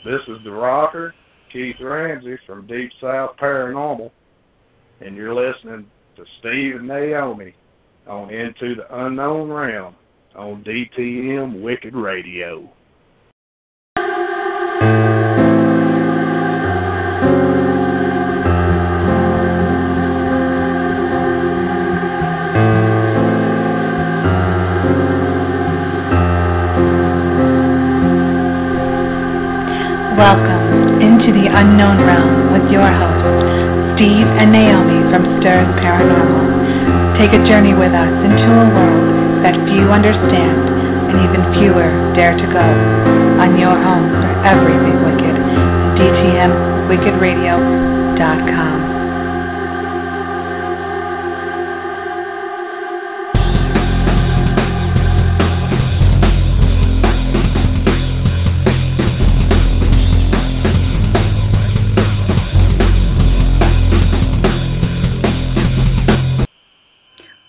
This is the rocker, Keith Ramsey from Deep South Paranormal, and you're listening to Steve&Naomi on Into the Unknown Realm on DTM Wicked Radio. Welcome into the unknown realm with your hosts, Steve and Naomi from STURS Paranormal. Take a journey with us into a world that few understand and even fewer dare to go. On your home for everything wicked, DTMWickedRadio.com.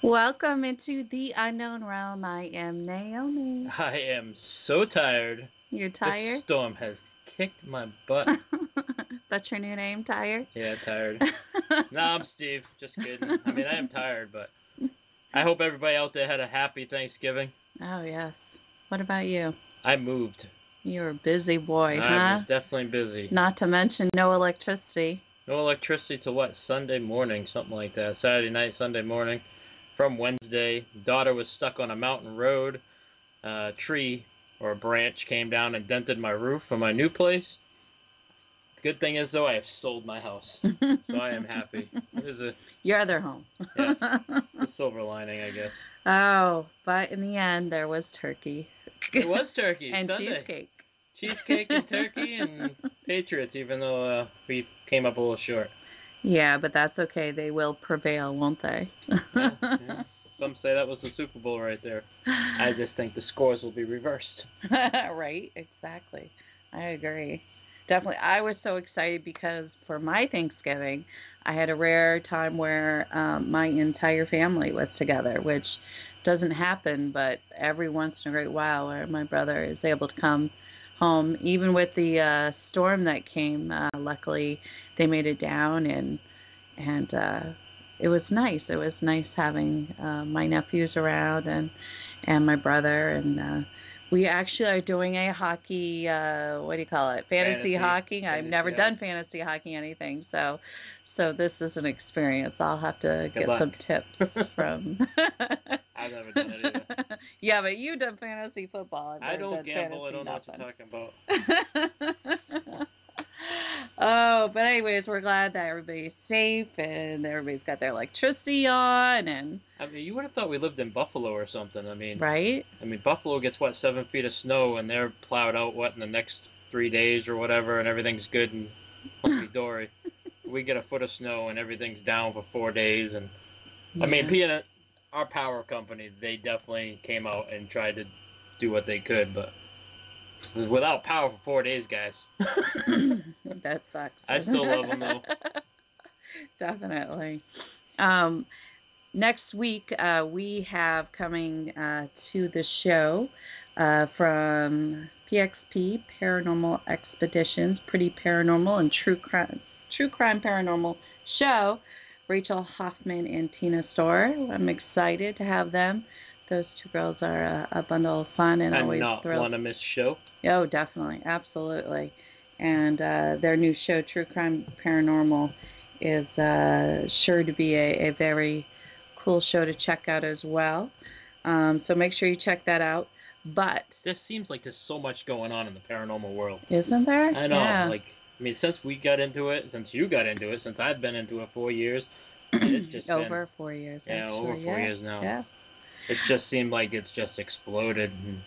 Welcome into the unknown realm. I am Naomi. I am so tired. You're tired? The storm has kicked my butt. That's your new name, Tired? Yeah, tired. No, I'm Steve. Just kidding. I mean, I am tired, but I hope everybody out there had a happy Thanksgiving. Oh, yes. What about you? I moved. You're a busy boy, huh? I was definitely busy. Not to mention no electricity. No electricity till what? Sunday morning, something like that. Saturday night, Sunday morning. From Wednesday, daughter was stuck on a mountain road. A tree or a branch came down and dented my roof for my new place. Good thing is, though, I have sold my house, so I am happy. Your other home. Yes, a silver lining, I guess. Oh, but in the end, there was turkey. It was turkey. And Sunday. cheesecake. Cheesecake and turkey and Patriots, even though we came up a little short. Yeah, but that's okay. They will prevail, won't they? Yeah. Some say that was the Super Bowl right there. I just think the scores will be reversed. Right, exactly. I agree. Definitely. I was so excited because for my Thanksgiving, I had a rare time where my entire family was together, which doesn't happen, but every once in a great while where my brother is able to come home, even with the storm that came. Luckily, they made it down, and it was nice. It was nice having my nephews around and my brother, and we actually are doing a hockey. What do you call it? Fantasy hockey. I've never done fantasy hockey anything, so this is an experience. I'll have to get some tips from. I've never done it either. Yeah, but you done fantasy football. I don't gamble. I don't know what you're talking about. Oh, but anyways, we're glad that everybody's safe and everybody's got their electricity on. And I mean, you would have thought we lived in Buffalo or something. I mean, right? I mean, Buffalo gets 7 feet of snow, and they're plowed out in the next 3 days or whatever, and everything's good and hunky dory. We get a foot of snow and everything's down for 4 days, and I mean, being our power company, they definitely came out and tried to do what they could, but without power for 4 days, guys. That sucks. I still love them, though. Definitely. Next week, we have coming to the show from PXP, Paranormal Expeditions, Pretty Paranormal and True Crime Paranormal Show, Rachel Hoffman and Tina Storr. I'm excited to have them. Those two girls are a bundle of fun and always not thrilled. Want to miss show. Oh, definitely, absolutely. And their new show, True Crime Paranormal, is sure to be a very cool show to check out as well. So make sure you check that out. But this seems like there's so much going on in the paranormal world. Isn't there? I know. Yeah. I mean, since we got into it, since you got into it, since I've been into it 4 years, it's just over 4 years. Yeah, actually. over 4 years now. Yeah. It just seemed like it's just exploded. And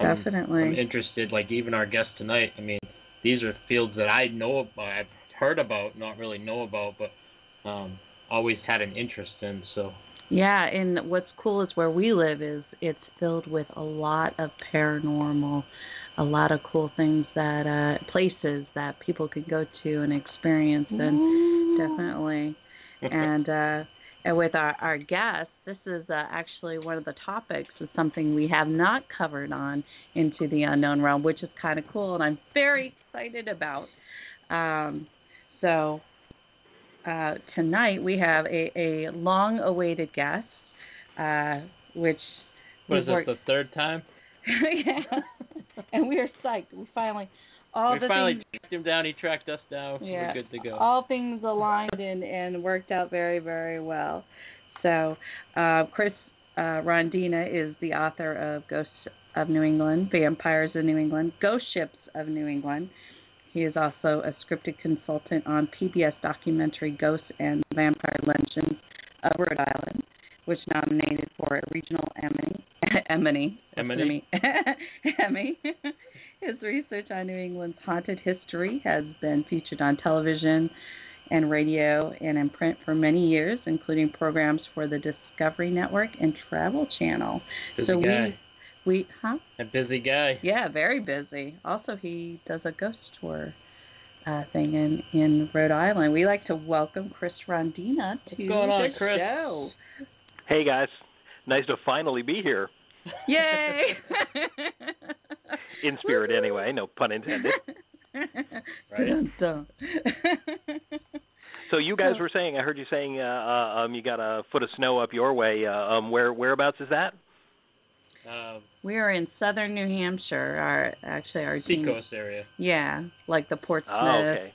Definitely. I'm interested, even our guest tonight. I mean, these are fields that I know about, I've heard about, not really know about, but always had an interest in. So. Yeah, and what's cool is where we live is it's filled with a lot of paranormal, a lot of cool things that places that people can go to and experience, and definitely. And with our guest, this is actually one of the topics is something we have not covered on Into the Unknown Realm, which is kind of cool, and I'm very excited about. So tonight we have a long-awaited guest, which... What is this, the third time? Yeah, and we are psyched. We finally tracked him down. He tracked us down. Yeah, we're good to go. All things aligned and worked out very, very well. So, Chris Rondina is the author of Ghosts of New England, Vampires of New England, Ghost Ships of New England. He is also a scripted consultant on PBS documentary Ghosts and Vampire Legends of Rhode Island, which nominated for a regional Emmy. His research on New England's haunted history has been featured on television and radio and in print for many years, including programs for the Discovery Network and Travel Channel. Busy guy. A busy guy. Yeah, very busy. Also, he does a ghost tour thing in Rhode Island. We like to welcome Chris Rondina to What's going on, the Chris? show. Hey, guys. Nice to finally be here. Yay! In spirit, anyway. No pun intended. Right. So you guys were saying, I heard you saying you got a foot of snow up your way. Whereabouts is that? We are in southern New Hampshire. Our Seacoast area. Yeah, like the Portsmouth. Oh, okay.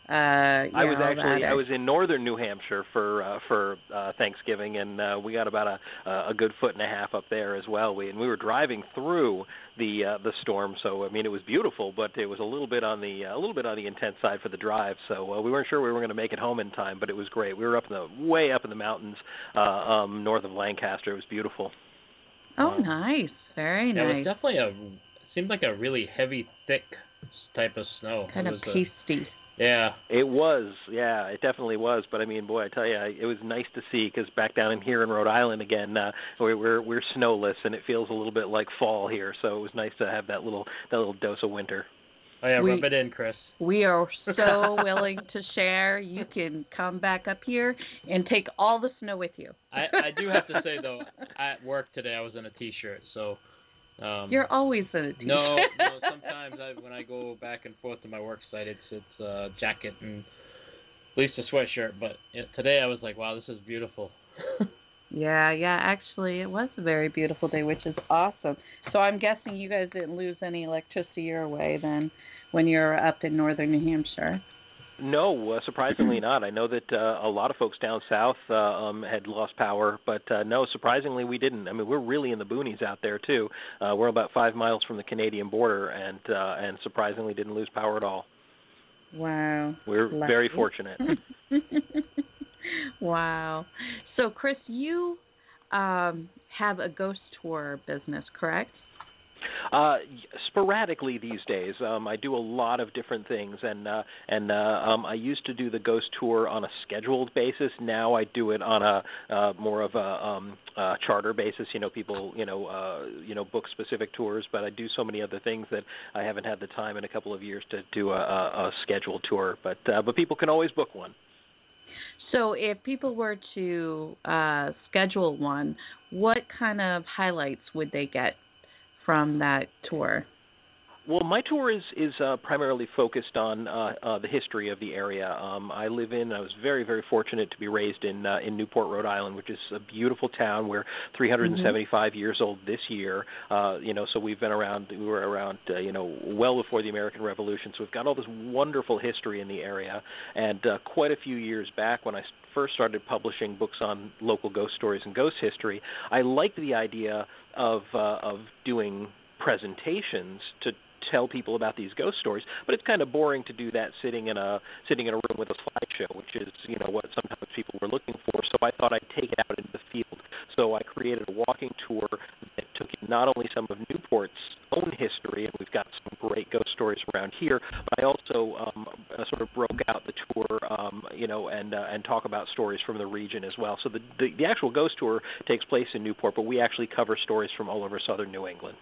I was in northern New Hampshire for Thanksgiving, and we got about a good foot and a half up there as well. We were driving through the storm, so I mean it was beautiful, but it was a little bit on the intense side for the drive. So we weren't sure we were going to make it home in time, but it was great. We were way up in the mountains north of Lancaster. It was beautiful. Oh, nice, very nice. It was definitely seemed like a really heavy, thick type of snow. Kind of pasty. Yeah. It was. Yeah, it definitely was. But, I mean, boy, I tell you, it was nice to see because back down in here in Rhode Island again, we're snowless, and it feels a little bit like fall here. So it was nice to have that little dose of winter. Oh, yeah, rub it in, Chris. We are so willing to share. You can come back up here and take all the snow with you. I do have to say, though, at work today I was in a T-shirt, so... You're always in a T-shirt. No, sometimes when I go back and forth to my work site, it's a jacket and at least a sweatshirt. But today I was like, wow, this is beautiful. Yeah, actually it was a very beautiful day, which is awesome. So I'm guessing you guys didn't lose any electricity your way then when you're up in northern New Hampshire. No, surprisingly not. I know that a lot of folks down south had lost power, but no, surprisingly we didn't. I mean, we're really in the boonies out there too. We're about 5 miles from the Canadian border, and surprisingly didn't lose power at all. Wow. We're very fortunate. Wow. So, Chris, you have a ghost tour business, correct? Sporadically these days. I do a lot of different things, and I used to do the ghost tour on a scheduled basis. Now I do it on a more of a charter basis. People book specific tours, but I do so many other things that I haven't had the time in a couple of years to do a scheduled tour. But people can always book one. So if people were to schedule one, what kind of highlights would they get from that tour? Well, my tour is primarily focused on the history of the area. I was very, very fortunate to be raised in Newport, Rhode Island, which is a beautiful town. We're 375 years old this year. So we were around, well before the American Revolution. So we've got all this wonderful history in the area. And quite a few years back, when I first started publishing books on local ghost stories and ghost history, I liked the idea of doing presentations to tell people about these ghost stories, but it's kind of boring to do that sitting in a room with a slideshow, which is what sometimes people were looking for. So I thought I'd take it out into the field. So I created a walking tour that took in not only some of Newport's own history, and we've got some great ghost stories around here, but I also sort of broke out the tour, and talk about stories from the region as well. So the actual ghost tour takes place in Newport, but we actually cover stories from all over southern New England.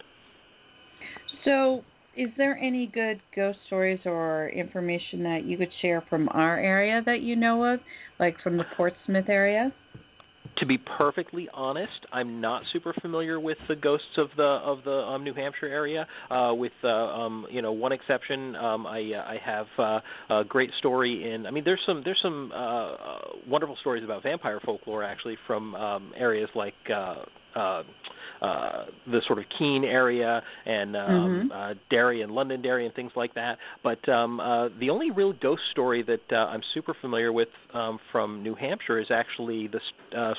So is there any good ghost stories or information that you could share from our area that you know of, like from the Portsmouth area? To be perfectly honest, I'm not super familiar with the ghosts of the New Hampshire area. With one exception, I have a great story in. I mean, there's some wonderful stories about vampire folklore actually from areas like the sort of Keene area and Derry and Londonderry and things like that. But the only real ghost story that I'm super familiar with from New Hampshire is actually the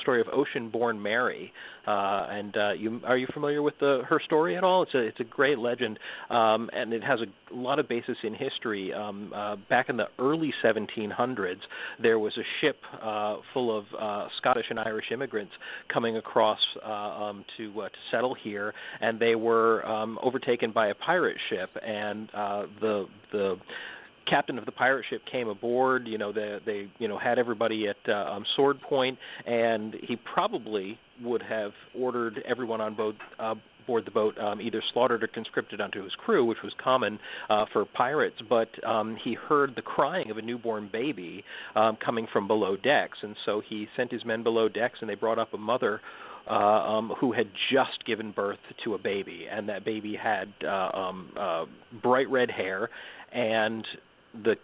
story of Ocean-born Mary. Are you familiar with her story at all? It's a great legend, and it has a lot of basis in history. Back in the early 1700s, there was a ship full of Scottish and Irish immigrants coming across to settle here, and they were overtaken by a pirate ship, and the captain of the pirate ship came aboard. They had everybody at sword point, and he probably would have ordered everyone on board the boat either slaughtered or conscripted onto his crew, which was common for pirates. But he heard the crying of a newborn baby coming from below decks, and so he sent his men below decks, and they brought up a mother who had just given birth to a baby, and that baby had bright red hair, and the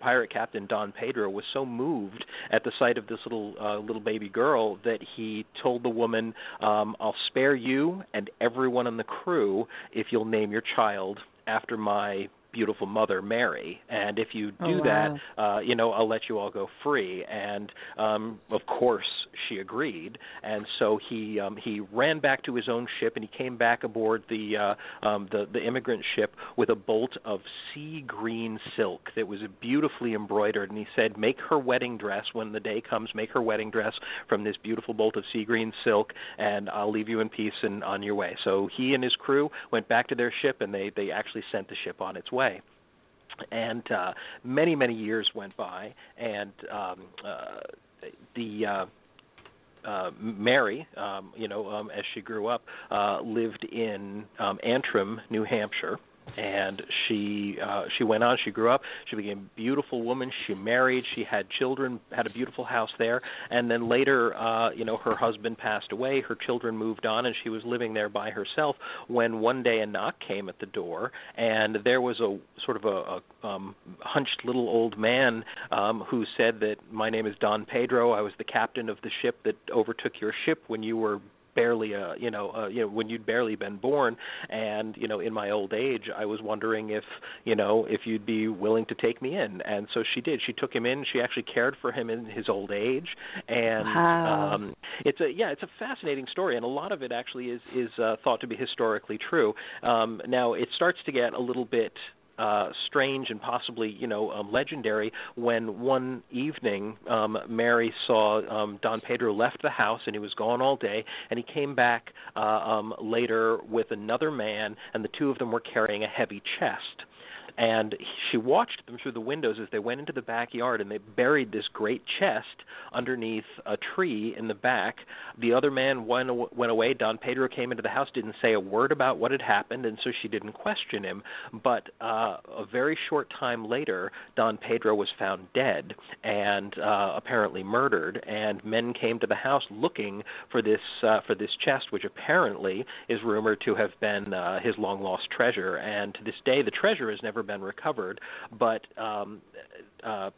pirate captain, Don Pedro, was so moved at the sight of this little baby girl that he told the woman, I'll spare you and everyone on the crew if you'll name your child after my beautiful mother, Mary, and if you do that, I'll let you all go free. And of course, she agreed. And so he ran back to his own ship, and he came back aboard the immigrant ship with a bolt of sea green silk that was beautifully embroidered. And he said, "Make her wedding dress when the day comes. Make her wedding dress from this beautiful bolt of sea green silk, and I'll leave you in peace and on your way." So he and his crew went back to their ship, and they actually sent the ship on its way. And many, many years went by, and Mary, as she grew up, lived in Antrim, New Hampshire. And she went on. She grew up. She became a beautiful woman. She married. She had children. Had a beautiful house there. And then later, her husband passed away. Her children moved on, and she was living there by herself. When one day a knock came at the door, and there was a sort of a hunched little old man who said that my name is Don Pedro. I was the captain of the ship that overtook your ship when you were barely when you'd barely been born, and in my old age I was wondering if you'd be willing to take me in. And so she did. She took him in. She actually cared for him in his old age, and wow. It's a fascinating story, and a lot of it actually is thought to be historically true. Now it starts to get a little bit strange and possibly, legendary when one evening Mary saw Don Pedro left the house, and he was gone all day, and he came back later with another man, and the two of them were carrying a heavy chest. And she watched them through the windows as they went into the backyard, and they buried this great chest underneath a tree in the back. The other man went away. Don Pedro came into the house, didn't say a word about what had happened, and so she didn't question him. But a very short time later, Don Pedro was found dead and apparently murdered, and men came to the house looking for this chest, which apparently is rumored to have been his long-lost treasure. And to this day, the treasure has never been recovered, but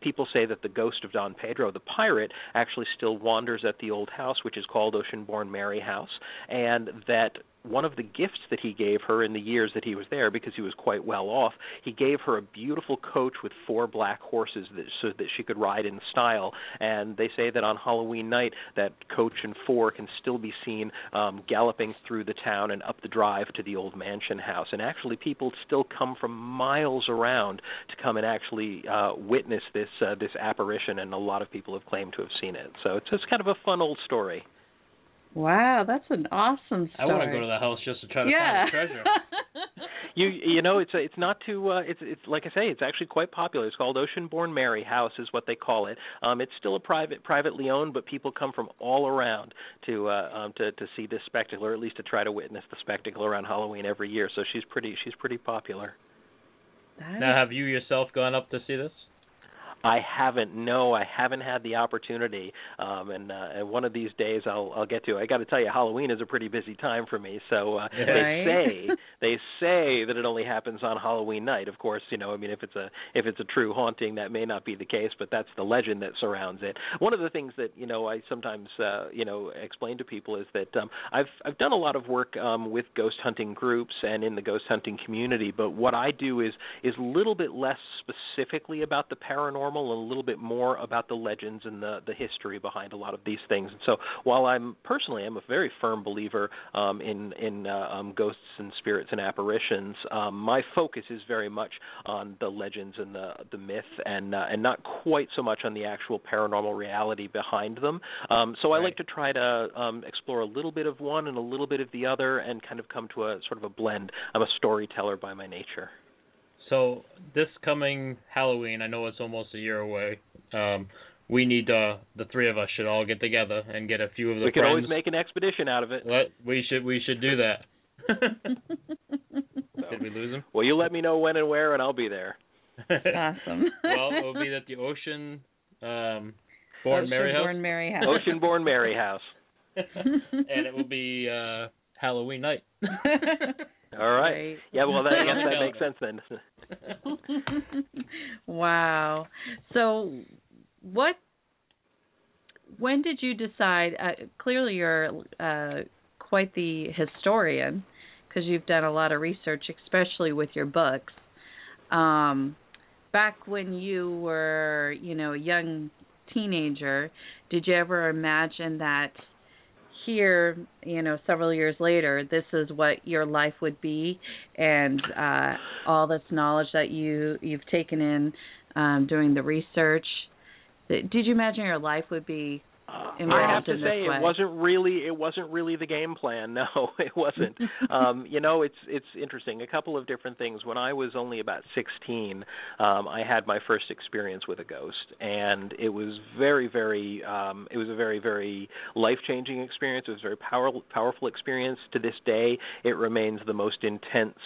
people say that the ghost of Don Pedro, the pirate, actually still wanders at the old house, which is called Ocean-born Mary House, and that one of the gifts that he gave her in the years that he was there, because he was quite well off, he gave her a beautiful coach with 4 black horses so that she could ride in style. And they say that on Halloween night, that coach and 4 can still be seen galloping through the town and up the drive to the old mansion house. And actually, people still come from miles around to come and actually witness this apparition, and a lot of people have claimed to have seen it. So it's kind of a fun old story. Wow, that's an awesome story. I want to go to the house just to try to find the treasure. It's not too it's like I say, it's actually quite popular. It's called Ocean-born Mary House is what they call it. It's still a privately owned, but people come from all around to see this spectacle, or at least to try to witness the spectacle around Halloween every year. So she's pretty popular. Now, have you yourself gone up to see this? I haven't. No, I haven't had the opportunity. And one of these days I'll get to it. I got to tell you, Halloween is a pretty busy time for me. So Right. they say that it only happens on Halloween night. Of course, I mean, if it's a true haunting, that may not be the case, but that's the legend that surrounds it. One of the things that I sometimes explain to people is that I've done a lot of work with ghost hunting groups and in the ghost hunting community, but what I do is a little bit less specifically about the paranormal and a little bit more about the legends and the history behind a lot of these things. And so while I'm a very firm believer in ghosts and spirits and apparitions, my focus is very much on the legends and the myth and not quite so much on the actual paranormal reality behind them. So I like to try to explore a little bit of one and a little bit of the other and kind of come to a sort of a blend. I'm a storyteller by my nature. So this coming Halloween, I know it's almost a year away. We need the three of us should all get together and get a few of the friends. We could always make an expedition out of it. We should do that. Did we lose him? Well, you let me know when and where, and I'll be there. Awesome. Well, it will be at the Ocean-born Mary House. Ocean-born Mary House. And it will be Halloween night. All right. Yeah, well, that makes sense then. Wow. So when did you decide, clearly you're quite the historian because you've done a lot of research, especially with your books. Back when you were, a young teenager, did you ever imagine that here, several years later, this is what your life would be, and all this knowledge that you've taken in doing the research? Did you imagine your life would be involved I have to in this say way? it wasn't really the game plan. No, it wasn't. It's interesting. A couple of different things. When I was only about 16, I had my first experience with a ghost, and it was very, very. It was a very, very life-changing experience. It was a very powerful experience. To this day, it remains the most intense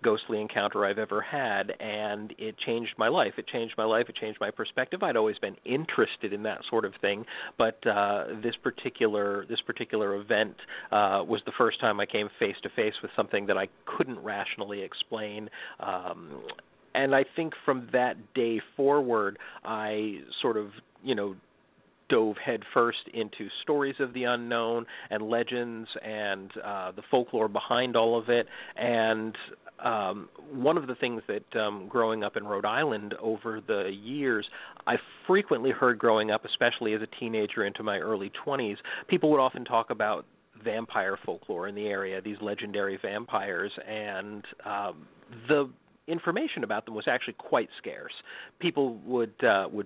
ghostly encounter I've ever had, and it changed my life. It changed my life. It changed my perspective. I'd always been interested in that sort of thing, but this particular event was the first time I came face to face with something that I couldn't rationally explain. And I think from that day forward, I sort of, dove headfirst into stories of the unknown and legends and the folklore behind all of it. And one of the things that growing up in Rhode Island over the years, I frequently heard growing up, especially as a teenager into my early 20s, people would often talk about vampire folklore in the area, these legendary vampires, and the information about them was actually quite scarce. People would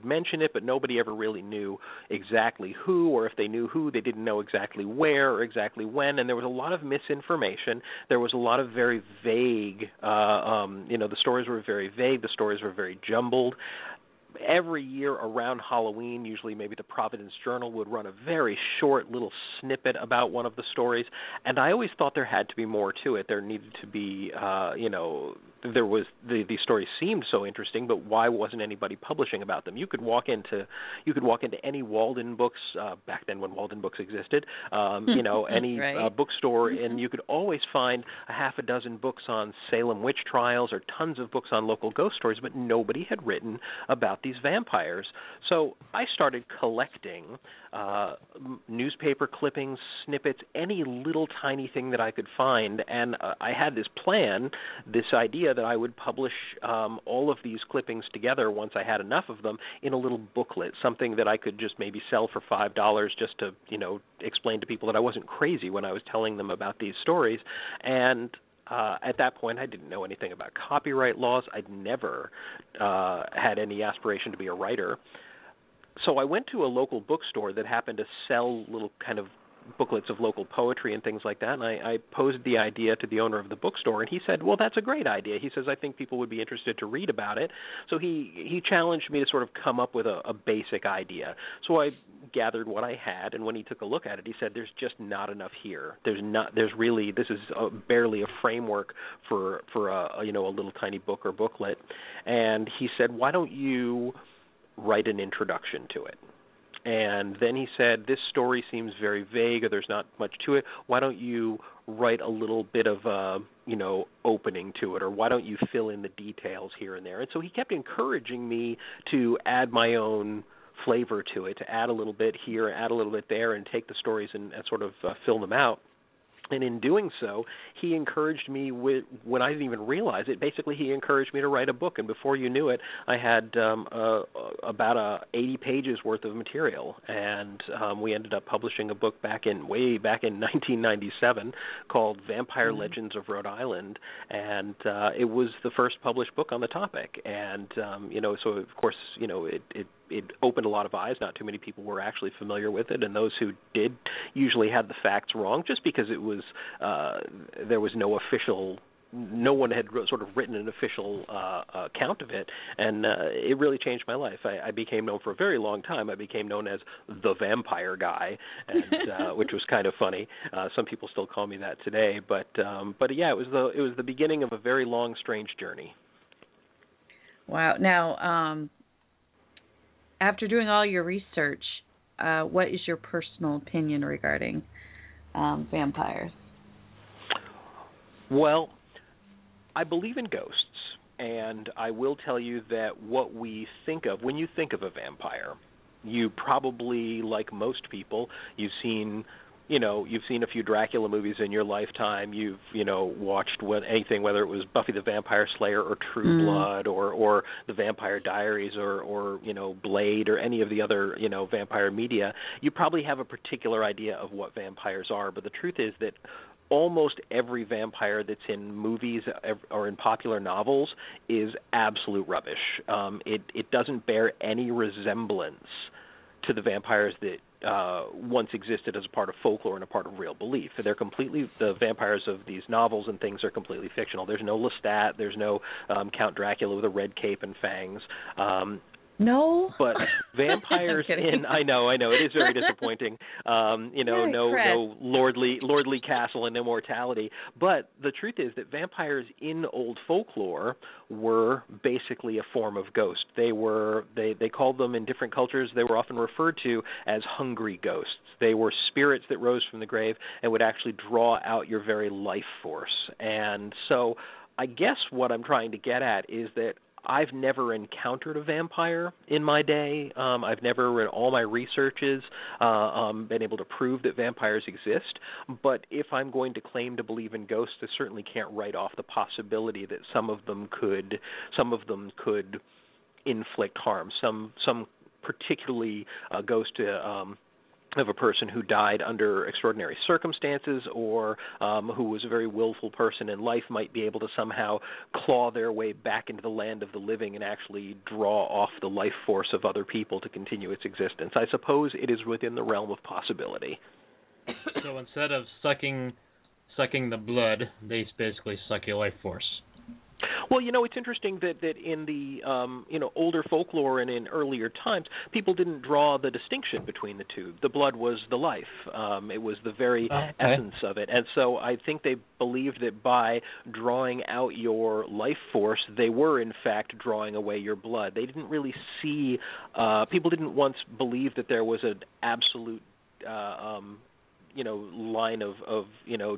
mention it, but nobody ever really knew exactly who, or if they knew who, they didn't know exactly where or exactly when, and there was a lot of misinformation. There was a lot of very vague, the stories were very vague, the stories were very jumbled. Every year around Halloween, usually maybe the Providence Journal would run a very short little snippet about one of the stories, and I always thought there had to be more to it. There needed to be, there was the stories seemed so interesting, but why wasn't anybody publishing about them? You could walk into any Walden Books back then when Walden Books existed, any right. Bookstore, and you could always find a half a dozen books on Salem witch trials or tons of books on local ghost stories, but nobody had written about these vampires. So I started collecting newspaper clippings, snippets, any little tiny thing that I could find, and I had this plan, this idea that I would publish all of these clippings together once I had enough of them in a little booklet, something that I could just maybe sell for $5 just to, explain to people that I wasn't crazy when I was telling them about these stories. And at that point, I didn't know anything about copyright laws. I'd never had any aspiration to be a writer. So I went to a local bookstore that happened to sell little kind of booklets of local poetry and things like that, and I posed the idea to the owner of the bookstore, and he said, well, that's a great idea. He says, I think people would be interested to read about it. So he challenged me to sort of come up with a basic idea. So I gathered what I had, and when he took a look at it, he said, there's just not enough here. This is barely a framework for a little tiny book or booklet. And he said, why don't you write an introduction to it. And then he said, this story seems very vague, or there's not much to it. Why don't you write a little bit of a, opening to it, or why don't you fill in the details here and there? And so he kept encouraging me to add my own flavor to it, to add a little bit here, add a little bit there, and take the stories and sort of fill them out. And in doing so, he encouraged me when I didn't even realize it. Basically, he encouraged me to write a book, and before you knew it, I had about 80 pages worth of material. And we ended up publishing a book way back in 1997 called Vampire Legends of Rhode Island, and it was the first published book on the topic. And so of course, it opened a lot of eyes. Not too many people were actually familiar with it, and those who did usually had the facts wrong, just because it was there was no one had sort of written an official account of it, and it really changed my life. I became known for a very long time. I became known as the vampire guy, and which was kind of funny. Some people still call me that today, but yeah, it was the beginning of a very long, strange journey. Wow. Now, after doing all your research, what is your personal opinion regarding vampires? Well, I believe in ghosts, and I will tell you that what we think of, when you think of a vampire, you probably, like most people, you've seen a few Dracula movies in your lifetime. You've, watched anything, whether it was Buffy the Vampire Slayer or True Blood or The Vampire Diaries or Blade or any of the other, vampire media. You probably have a particular idea of what vampires are, but the truth is that almost every vampire that's in movies or in popular novels is absolute rubbish. It doesn't bear any resemblance to the vampires that once existed as a part of folklore and a part of real belief. The vampires of these novels and things are completely fictional. There's no Lestat, there's no Count Dracula with a red cape and fangs. No, but vampires I know it is very disappointing. No lordly castle and immortality. But the truth is that vampires in old folklore were basically a form of ghost. They called them in different cultures. They were often referred to as hungry ghosts. They were spirits that rose from the grave and would actually draw out your very life force. And so I guess what I'm trying to get at is that I've never encountered a vampire in my day. I've never, in all my researches, been able to prove that vampires exist. But if I'm going to claim to believe in ghosts, I certainly can't write off the possibility that some of them could inflict harm. Some particularly ghost of a person who died under extraordinary circumstances or who was a very willful person in life might be able to somehow claw their way back into the land of the living and actually draw off the life force of other people to continue its existence. I suppose it is within the realm of possibility. So instead of sucking the blood, they basically suck your life force. Well, it's interesting that in the older folklore and in earlier times, people didn't draw the distinction between the two. The blood was the life. It was the very essence of it. And so I think they believed that by drawing out your life force, they were in fact drawing away your blood. They didn't really see, people didn't once believe that there was an absolute line of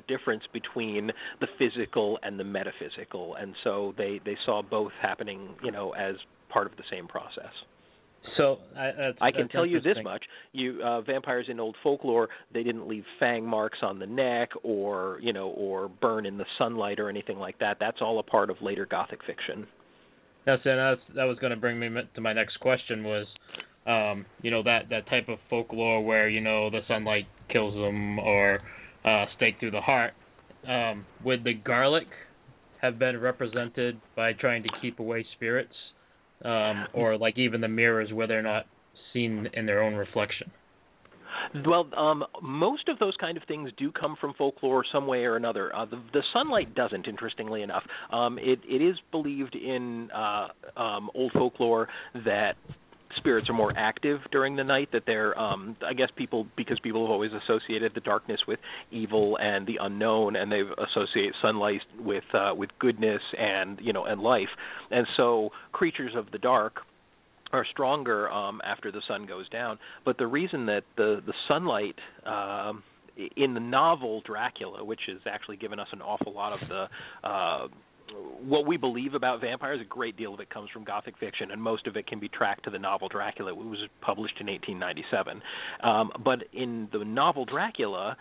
difference between the physical and the metaphysical, and so they saw both happening as part of the same process. So I can tell you this much: vampires in old folklore, they didn't leave fang marks on the neck or burn in the sunlight or anything like that. That's all a part of later Gothic fiction. That was going to bring me to my next question was, that type of folklore where, the sunlight kills them or stake through the heart. Would the garlic have been represented by trying to keep away spirits? Or like even the mirrors where they're not seen in their own reflection? Well, most of those kind of things do come from folklore some way or another. The sunlight doesn't, interestingly enough. It is believed in old folklore that spirits are more active during the night, that they're, I guess because people have always associated the darkness with evil and the unknown, and they've associated sunlight with goodness and life. And so creatures of the dark are stronger after the sun goes down. But the reason that the sunlight in the novel Dracula, which has actually given us an awful lot of the what we believe about vampires, a great deal of it comes from Gothic fiction, and most of it can be tracked to the novel Dracula, which was published in 1897. But in the novel Dracula,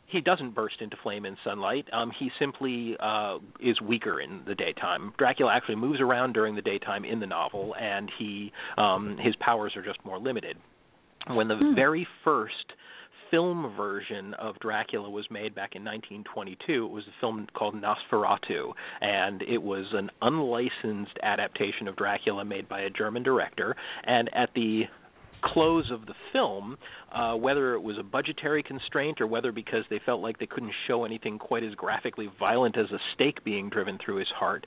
he doesn't burst into flame in sunlight. He simply is weaker in the daytime. Dracula actually moves around during the daytime in the novel, and his powers are just more limited. When the very first film version of Dracula was made back in 1922, it was a film called Nosferatu, and it was an unlicensed adaptation of Dracula made by a German director. And at the close of the film, whether it was a budgetary constraint or whether because they felt like they couldn't show anything quite as graphically violent as a stake being driven through his heart,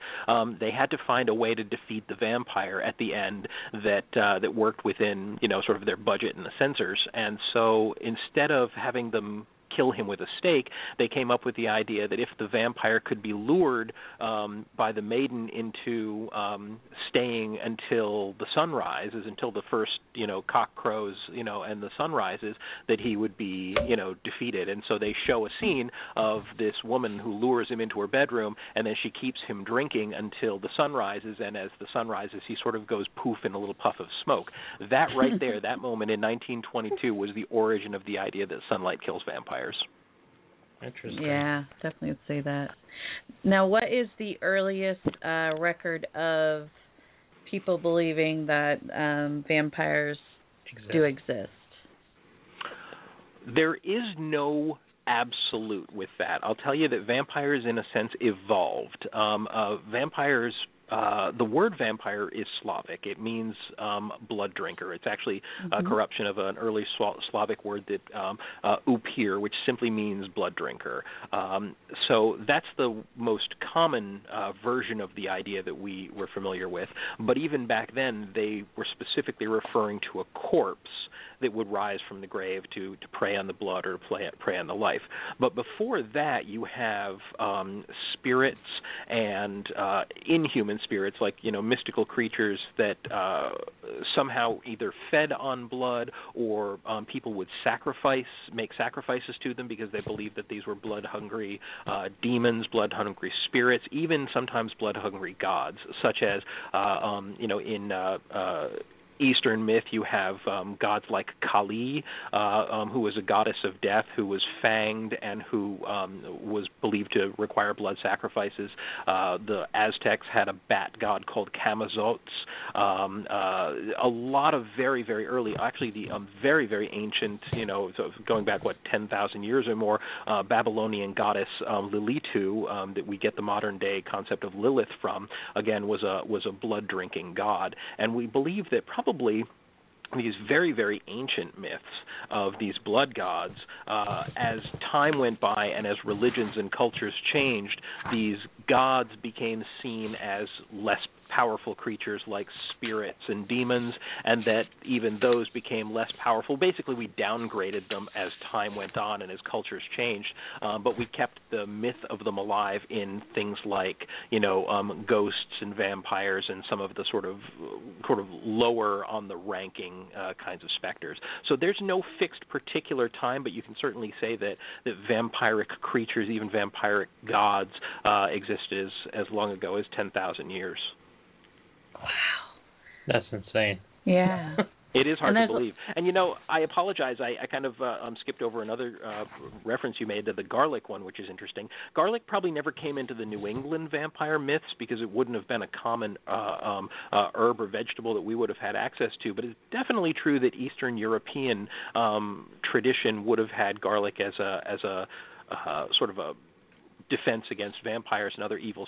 they had to find a way to defeat the vampire at the end that worked within, sort of their budget and the censors. And so instead of having them kill him with a stake, they came up with the idea that if the vampire could be lured by the maiden into staying until the sun rises, until the first cock crows, and the sun rises, that he would be defeated. And so they show a scene of this woman who lures him into her bedroom, and then she keeps him drinking until the sun rises, and as the sun rises he sort of goes poof in a little puff of smoke. That right there, that moment in 1922 was the origin of the idea that sunlight kills vampires. Interesting. Yeah, definitely would say that. Now, what is the earliest record of people believing that vampires do exist? There is no absolute with that. I'll tell you that vampires, in a sense, evolved. Vampires. The word vampire is Slavic. It means blood drinker. It's actually a corruption of an early Slavic word that upir, which simply means blood drinker. So that's the most common version of the idea that we were familiar with. But even back then, they were specifically referring to a corpse that would rise from the grave to prey on the blood or to prey on the life. But before that, you have spirits and inhuman spirits, like mystical creatures that somehow either fed on blood or people would make sacrifices to them because they believed that these were blood-hungry demons, blood-hungry spirits, even sometimes blood-hungry gods, such as in Eastern myth, you have gods like Kali, who was a goddess of death, who was fanged and who was believed to require blood sacrifices. The Aztecs had a bat god called Camazotz. A lot of very, very early, actually the very, very ancient, so going back, 10,000 years or more, Babylonian goddess Lilitu, that we get the modern-day concept of Lilith from, again, was a blood-drinking god. And we believe that probably these very, very ancient myths of these blood gods, as time went by and as religions and cultures changed, these gods became seen as less powerful creatures like spirits and demons, and that even those became less powerful. Basically, we downgraded them as time went on and as cultures changed, but we kept the myth of them alive in things like, ghosts and vampires and some of the sort of lower on the ranking kinds of specters. So there's no fixed particular time, but you can certainly say that vampiric creatures, even vampiric gods, existed as long ago as 10,000 years. Wow. That's insane. Yeah. It is hard to believe. And, I apologize. I kind of skipped over another reference you made to the garlic one, which is interesting. Garlic probably never came into the New England vampire myths because it wouldn't have been a common herb or vegetable that we would have had access to. But it's definitely true that Eastern European tradition would have had garlic as a sort of a defense against vampires and other evil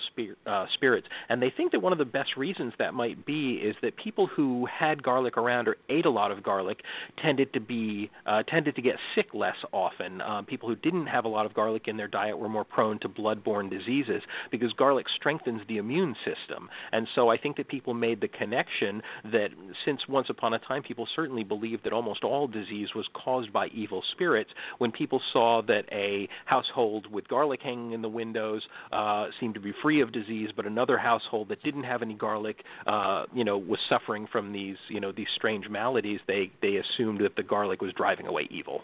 spirits. And they think that one of the best reasons that might be is that people who had garlic around or ate a lot of garlic tended to get sick less often. People who didn't have a lot of garlic in their diet were more prone to blood-borne diseases because garlic strengthens the immune system. And so I think that people made the connection that since once upon a time people certainly believed that almost all disease was caused by evil spirits, when people saw that a household with garlic hanging in the windows seemed to be free of disease, but another household that didn't have any garlic, was suffering from these strange maladies. They assumed that the garlic was driving away evil.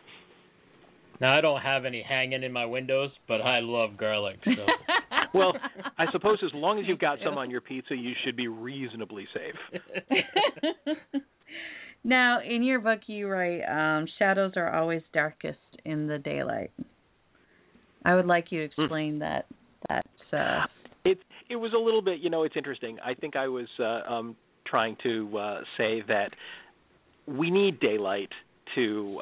Now, I don't have any hanging in my windows, but I love garlic. So. Well, I suppose as long as you've got some on your pizza, you should be reasonably safe. Now, in your book, you write, shadows are always darkest in the daylight. I would like you to explain that. It was a little bit, it's interesting. I think I was trying to say that we need daylight to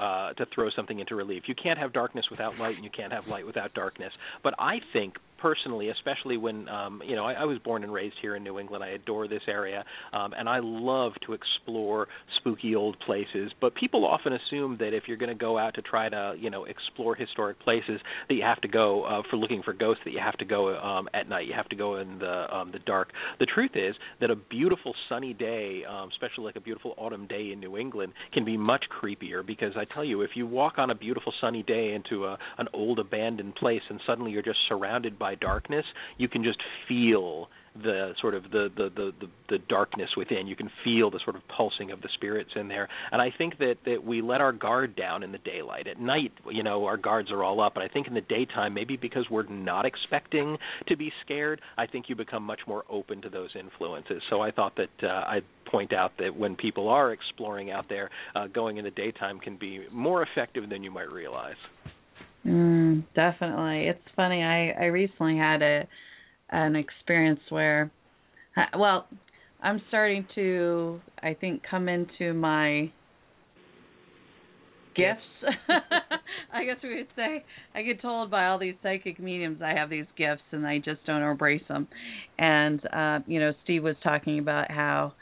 throw something into relief. You can't have darkness without light, and you can't have light without darkness. But I think personally, especially when I was born and raised here in New England. I adore this area, and I love to explore spooky old places. But people often assume that if you're going to go out to try to explore historic places, that you have to go for looking for ghosts. That you have to go at night. You have to go in the dark. The truth is that a beautiful sunny day, especially like a beautiful autumn day in New England, can be much creepier, because I tell you, if you walk on a beautiful sunny day into an old abandoned place and suddenly you're just surrounded by darkness, you can just feel the sort of the darkness within. You can feel the sort of pulsing of the spirits in there. And I think that we let our guard down in the daylight. At night, our guards are all up. And I think in the daytime, maybe because we're not expecting to be scared, I think you become much more open to those influences. So I thought that I'd point out that when people are exploring out there, going in the daytime can be more effective than you might realize. Definitely. It's funny. I recently had an experience where, I'm starting to, I think, come into my gifts. I guess we would say. I get told by all these psychic mediums I have these gifts, and I just don't embrace them. And, Steve was talking about how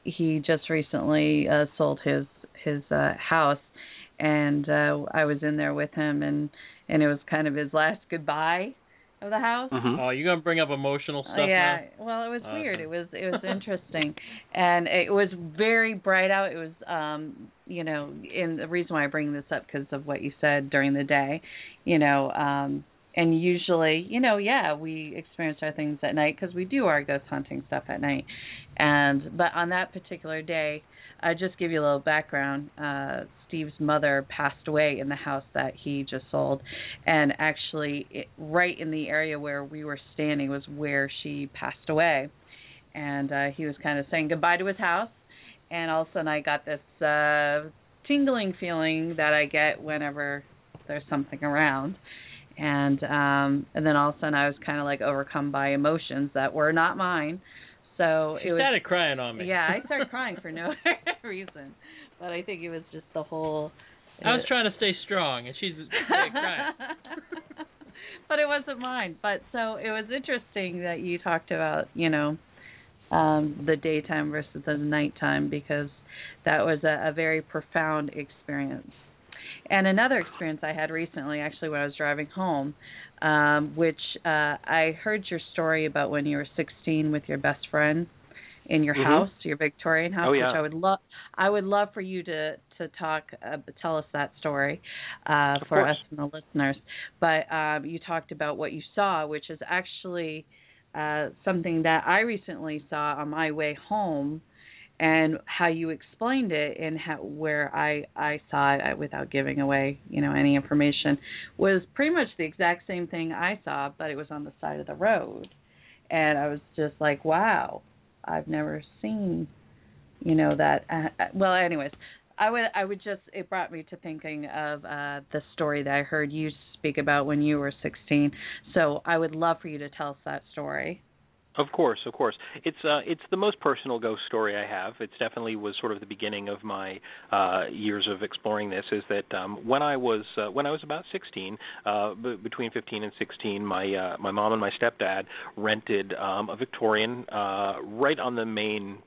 he just recently sold his house, and I was in there with him, and it was kind of his last goodbye of the house. Mm-hmm. Oh, you're gonna bring up emotional stuff yeah. now? Well, it was weird. It was interesting, and it was very bright out. It was, and the reason why I bring this up because of what you said during the day, and usually, we experience our things at night because we do our ghost hunting stuff at night, but on that particular day, I'll just give you a little background. Steve's mother passed away in the house that he just sold, and actually right in the area where we were standing was where she passed away. And he was kind of saying goodbye to his house, and all of a sudden I got this tingling feeling that I get whenever there's something around. And then all of a sudden I was kind of like overcome by emotions that were not mine. So she started crying on me. Yeah, I started crying for no reason. But I think it was just the whole... I was trying to stay strong, and she's crying. But it wasn't mine. But so it was interesting that you talked about, the daytime versus the nighttime, because that was a very profound experience. And another experience I had recently, actually, when I was driving home, which I heard your story about when you were 16 with your best friend in your house, your Victorian house, which I would love for you to tell us that story for us and the listeners. But you talked about what you saw, which is actually something that I recently saw on my way home, and how you explained it and where I saw it without giving away, any information, was pretty much the exact same thing I saw, but it was on the side of the road. And I was just like, wow, I've never seen, that. Well, anyways, I would just, it brought me to thinking of the story that I heard you speak about when you were 16. So I would love for you to tell us that story. Of course. It's the most personal ghost story I have. It definitely was sort of the beginning of my years of exploring this. Is that when I was about 16, between 15 and 16, my mom and my stepdad rented a Victorian right on the main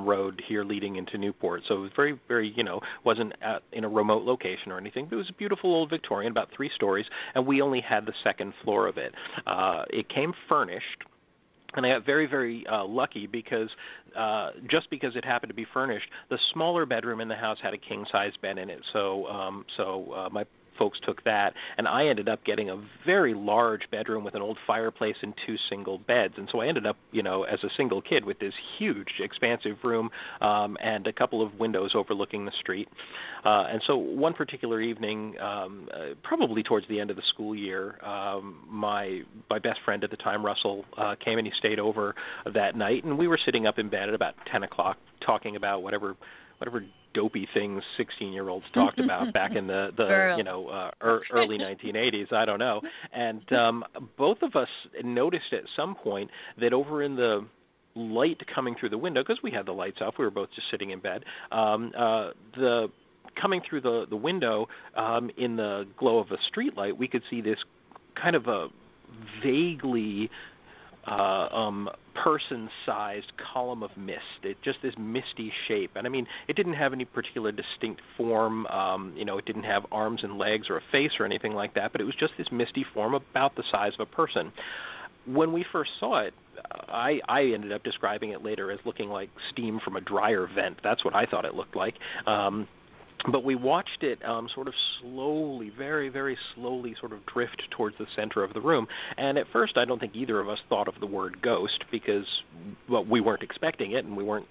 road here leading into Newport. So it was very, very, wasn't in a remote location or anything. It was a beautiful old Victorian, about 3 stories, and we only had the second floor of it. It came furnished. And I got very, very lucky because just because it happened to be furnished, the smaller bedroom in the house had a king-size bed in it. So my folks took that, and I ended up getting a very large bedroom with an old fireplace and 2 single beds. And so I ended up, as a single kid with this huge, expansive room and a couple of windows overlooking the street. And so one particular evening, probably towards the end of the school year, my best friend at the time, Russell, came and he stayed over that night, and we were sitting up in bed at about 10 o'clock talking about whatever dopey things 16-year-olds talked about back in the early 1980s. I don't know. And both of us noticed at some point that over in the light coming through the window, because we had the lights off, we were both just sitting in bed, the coming through the window in the glow of a street light, we could see this kind of a vaguely person-sized column of mist. Just this misty shape. And I mean, it didn't have any particular distinct form. It didn't have arms and legs or a face or anything like that, but it was just this misty form about the size of a person. When we first saw it, I ended up describing it later as looking like steam from a dryer vent. That's what I thought it looked like. But we watched it sort of slowly, very, very slowly sort of drift towards the center of the room. And at first, I don't think either of us thought of the word ghost because, well, we weren't expecting it and we weren't,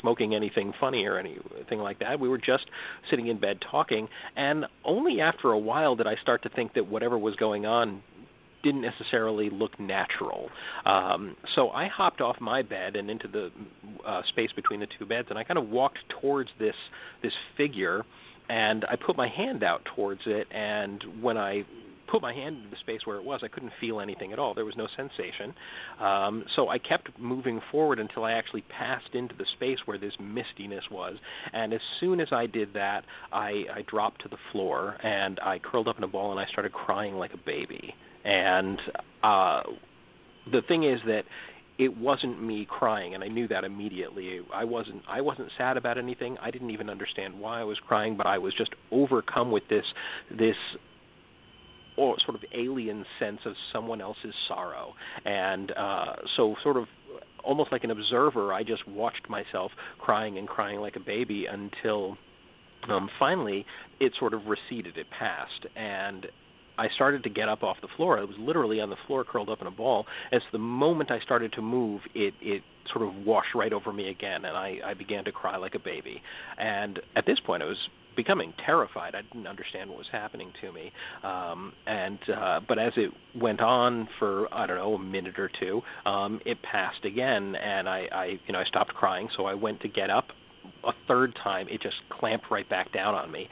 smoking anything funny or anything like that. We were just sitting in bed talking. And only after a while did I start to think that whatever was going on didn't necessarily look natural. So I hopped off my bed and into the space between the 2 beds, and I kind of walked towards this figure, and I put my hand out towards it, and when I put my hand into the space where it was, I couldn't feel anything at all. There was no sensation. So I kept moving forward until I actually passed into the space where this mistiness was, and as soon as I did that, I dropped to the floor, and I curled up in a ball, and I started crying like a baby. And the thing is that it wasn't me crying, and I knew that immediately. I wasn't sad about anything. I didn't even understand why I was crying, but I was just overcome with this sort of alien sense of someone else's sorrow. And so sort of almost like an observer, I just watched myself crying and crying like a baby until finally it sort of receded. It passed, and I started to get up off the floor. I was literally on the floor curled up in a ball. As the moment I started to move, it sort of washed right over me again, and I began to cry like a baby. And at this point, I was becoming terrified. I didn't understand what was happening to me. But as it went on for, I don't know, a minute or two, it passed again, and I stopped crying, so I went to get up. A third time, it just clamped right back down on me.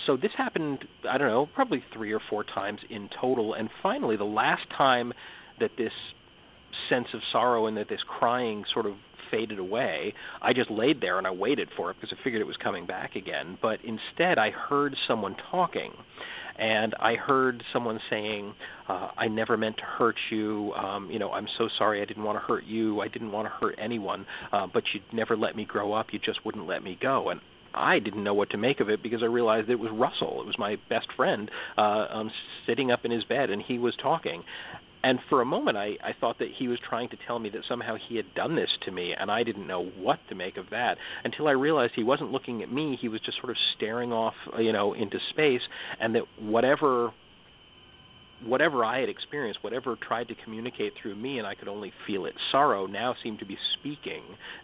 So this happened, I don't know, probably 3 or 4 times in total. And finally, the last time that this sense of sorrow and that this crying sort of faded away, I just laid there and I waited for it because I figured it was coming back again. But instead, I heard someone talking. And I heard someone saying, I never meant to hurt you. I'm so sorry. I didn't want to hurt you. I didn't want to hurt anyone. But you'd never let me grow up. You just wouldn't let me go. And I didn't know what to make of it because I realized it was Russell. It was my best friend sitting up in his bed, and he was talking. And for a moment, I thought that he was trying to tell me that somehow he had done this to me, and I didn't know what to make of that until I realized he wasn't looking at me. He was just sort of staring off, into space, and that whatever I had experienced, whatever tried to communicate through me, and I could only feel its sorrow, now seemed to be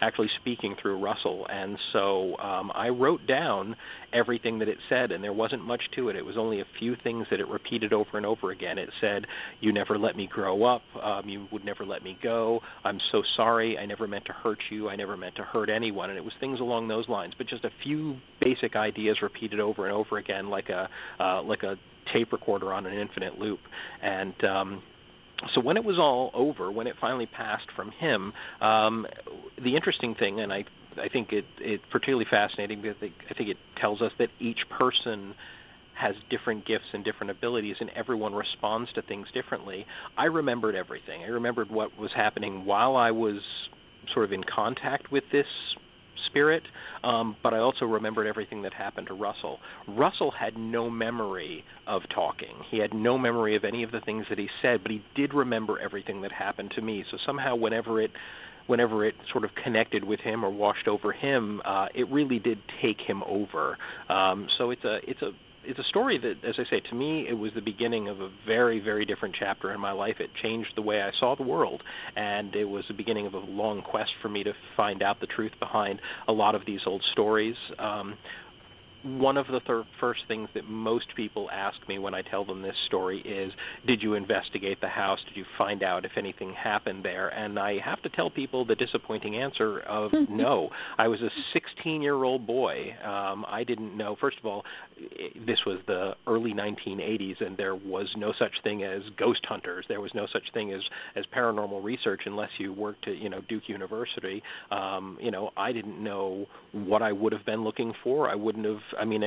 actually speaking through Russell. And so I wrote down everything that it said, and there wasn't much to it. It was only a few things that it repeated over and over again. It said, you never let me grow up. You would never let me go. I'm so sorry. I never meant to hurt you. I never meant to hurt anyone. And it was things along those lines, but just a few basic ideas repeated over and over again like a tape recorder on an infinite loop. And so when it was all over, when it finally passed from him, the interesting thing, and I think it's particularly fascinating because I think it tells us that each person has different gifts and different abilities, and everyone responds to things differently. I remembered everything. I remembered what was happening while I was sort of in contact with this spirit, but I also remembered everything that happened to Russell. Russell had no memory of talking. He had no memory of any of the things that he said, but he did remember everything that happened to me. So somehow whenever it sort of connected with him or washed over him, it really did take him over. So it's a it's a story that, as I say, to me, it was the beginning of a very, very different chapter in my life. It changed the way I saw the world, and it was the beginning of a long quest for me to find out the truth behind a lot of these old stories. One of the first things that most people ask me when I tell them this story is, did you investigate the house? Did you find out if anything happened there? And I have to tell people the disappointing answer of no. I was a 16-year-old boy. I didn't know. First of all, this was the early 1980s, and there was no such thing as ghost hunters. There was no such thing as paranormal research unless you worked at, Duke University. I didn't know what I would have been looking for.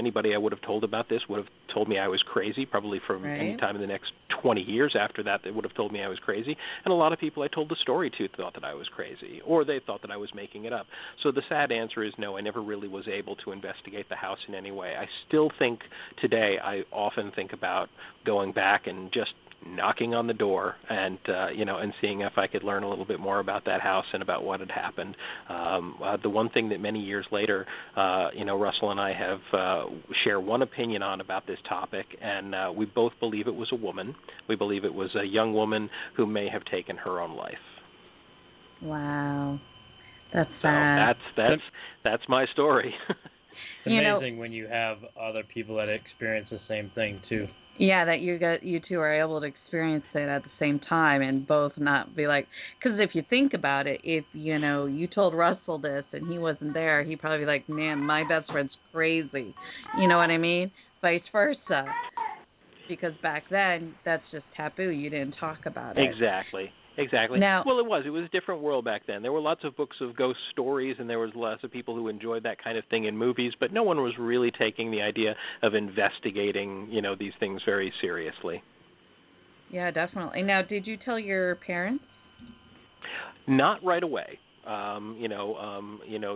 Anybody I would have told about this would have told me I was crazy, probably from any time in the next 20 years after that, they would have told me I was crazy. And a lot of people I told the story to thought that I was crazy, or they thought that I was making it up. So the sad answer is no, I never really was able to investigate the house in any way. I still think today, I often think about going back and just knocking on the door and and seeing if I could learn a little bit more about that house and about what had happened. The one thing that many years later, Russell and I have share one opinion on about this topic, and we both believe it was a woman. We believe it was a young woman who may have taken her own life. Wow, that's sad. That's my story. It's amazing when you have other people that experience the same thing too. Yeah, that you two are able to experience it at the same time and both not be like, because if you think about it, if you told Russell this and he wasn't there, he'd probably be like, man, my best friend's crazy. You know what I mean? Vice versa. Because back then, that's just taboo. You didn't talk about it. Exactly. Now, well, it was a different world back then. There were lots of books of ghost stories, and there was lots of people who enjoyed that kind of thing in movies, but no one was really taking the idea of investigating, these things very seriously. Yeah, definitely. Now, did you tell your parents? Not right away.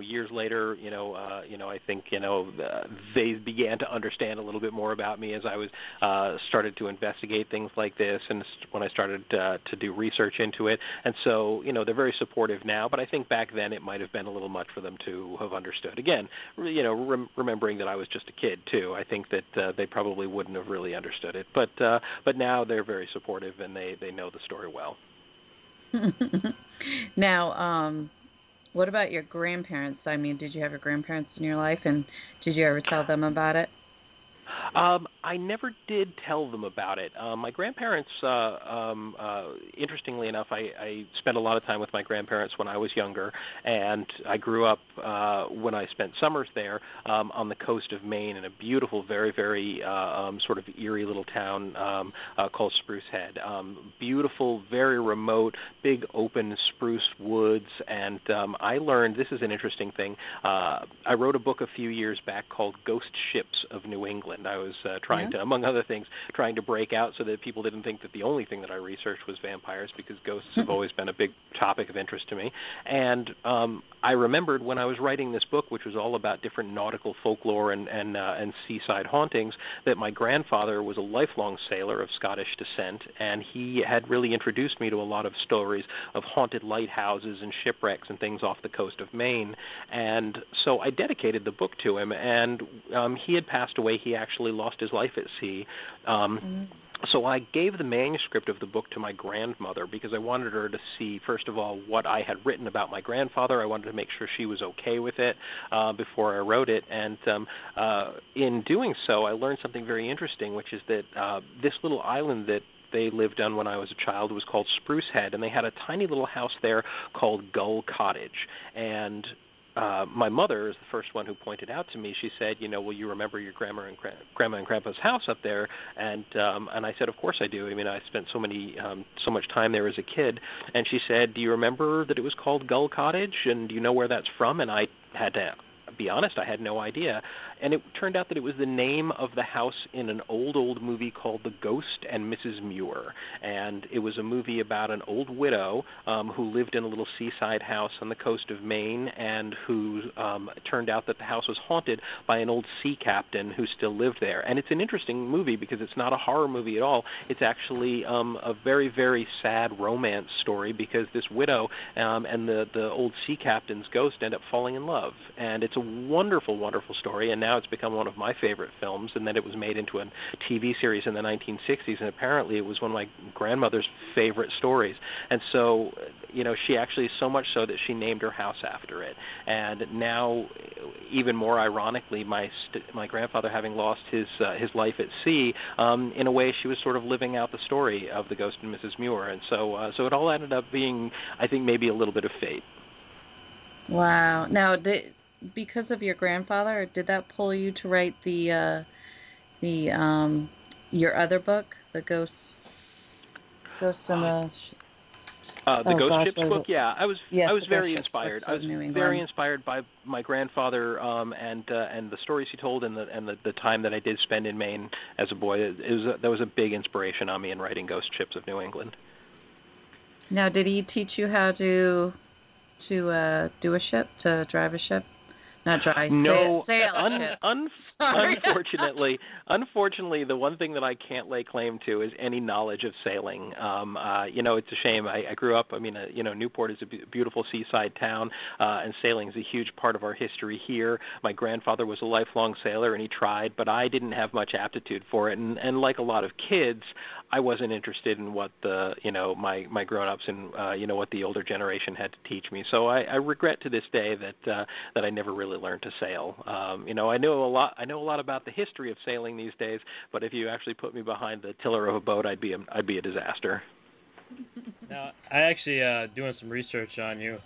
Years later, I think, they began to understand a little bit more about me as I was started to investigate things like this, and when I started to do research into it. And so, they're very supportive now, but I think back then it might have been a little much for them to have understood. Again, remembering that I was just a kid too, I think that they probably wouldn't have really understood it. But now they're very supportive, and they know the story well. Now, what about your grandparents? I mean, did you have your grandparents in your life, and did you ever tell them about it? I never did tell them about it. My grandparents, interestingly enough, I spent a lot of time with my grandparents when I was younger, and I grew up when I spent summers there on the coast of Maine in a beautiful, very, very sort of eerie little town called Spruce Head. Beautiful, very remote, big open spruce woods, and I learned, this is an interesting thing, I wrote a book a few years back called Ghost Ships of New England. I was trying to, among other things, trying to break out so that people didn't think that the only thing that I researched was vampires, because ghosts have always been a big topic of interest to me. And I remembered when I was writing this book, which was all about different nautical folklore and seaside hauntings, that my grandfather was a lifelong sailor of Scottish descent, and he had really introduced me to a lot of stories of haunted lighthouses and shipwrecks and things off the coast of Maine. And so I dedicated the book to him, and he had passed away. He actually lost his life at sea. So I gave the manuscript of the book to my grandmother because I wanted her to see, first of all, what I had written about my grandfather. I wanted to make sure she was okay with it before I wrote it. And in doing so, I learned something very interesting, which is that this little island that they lived on when I was a child was called Spruce Head, and they had a tiny little house there called Gull Cottage. And my mother is the first one who pointed out to me. She said, well, you remember your grandma and grandpa's house up there? And I said, of course I do. I mean, I spent so much time there as a kid. And she said, do you remember that it was called Gull Cottage? And do you know where that's from? And I had to be honest, I had no idea. And it turned out that it was the name of the house in an old movie called The Ghost and Mrs. Muir. And it was a movie about an old widow who lived in a little seaside house on the coast of Maine, and who turned out that the house was haunted by an old sea captain who still lived there. And it's an interesting movie because it's not a horror movie at all. It's actually a very, very sad romance story, because this widow and the old sea captain's ghost end up falling in love. And it's it's a wonderful, wonderful story, and now it's become one of my favorite films, and then it was made into a TV series in the 1960s, and apparently it was one of my grandmother's favorite stories. And so, she actually, so much so that she named her house after it. And now, even more ironically, my grandfather having lost his life at sea, in a way she was sort of living out the story of the Ghost and Mrs. Muir. And so it all ended up being, I think, maybe a little bit of fate. Wow. Now, because of your grandfather, did that pull you to write your other book, the Ghost and the Ghost Ships book? Yeah, I was very inspired. I was very inspired by my grandfather and the stories he told and the time that I did spend in Maine as a boy. That was a big inspiration on me in writing Ghost Ships of New England. Now, did he teach you how to do a ship, to drive a ship? Not drive. No, sail unfortunately, the one thing that I can't lay claim to is any knowledge of sailing. It's a shame. I grew up. Newport is a beautiful seaside town, and sailing is a huge part of our history here. My grandfather was a lifelong sailor, and he tried, but I didn't have much aptitude for it. And like a lot of kids, I wasn't interested in what my grown-ups and what the older generation had to teach me. So I regret to this day that I never really learned to sail. I know a lot about the history of sailing these days, but if you actually put me behind the tiller of a boat, I'd be a disaster. Now, I actually doing some research on you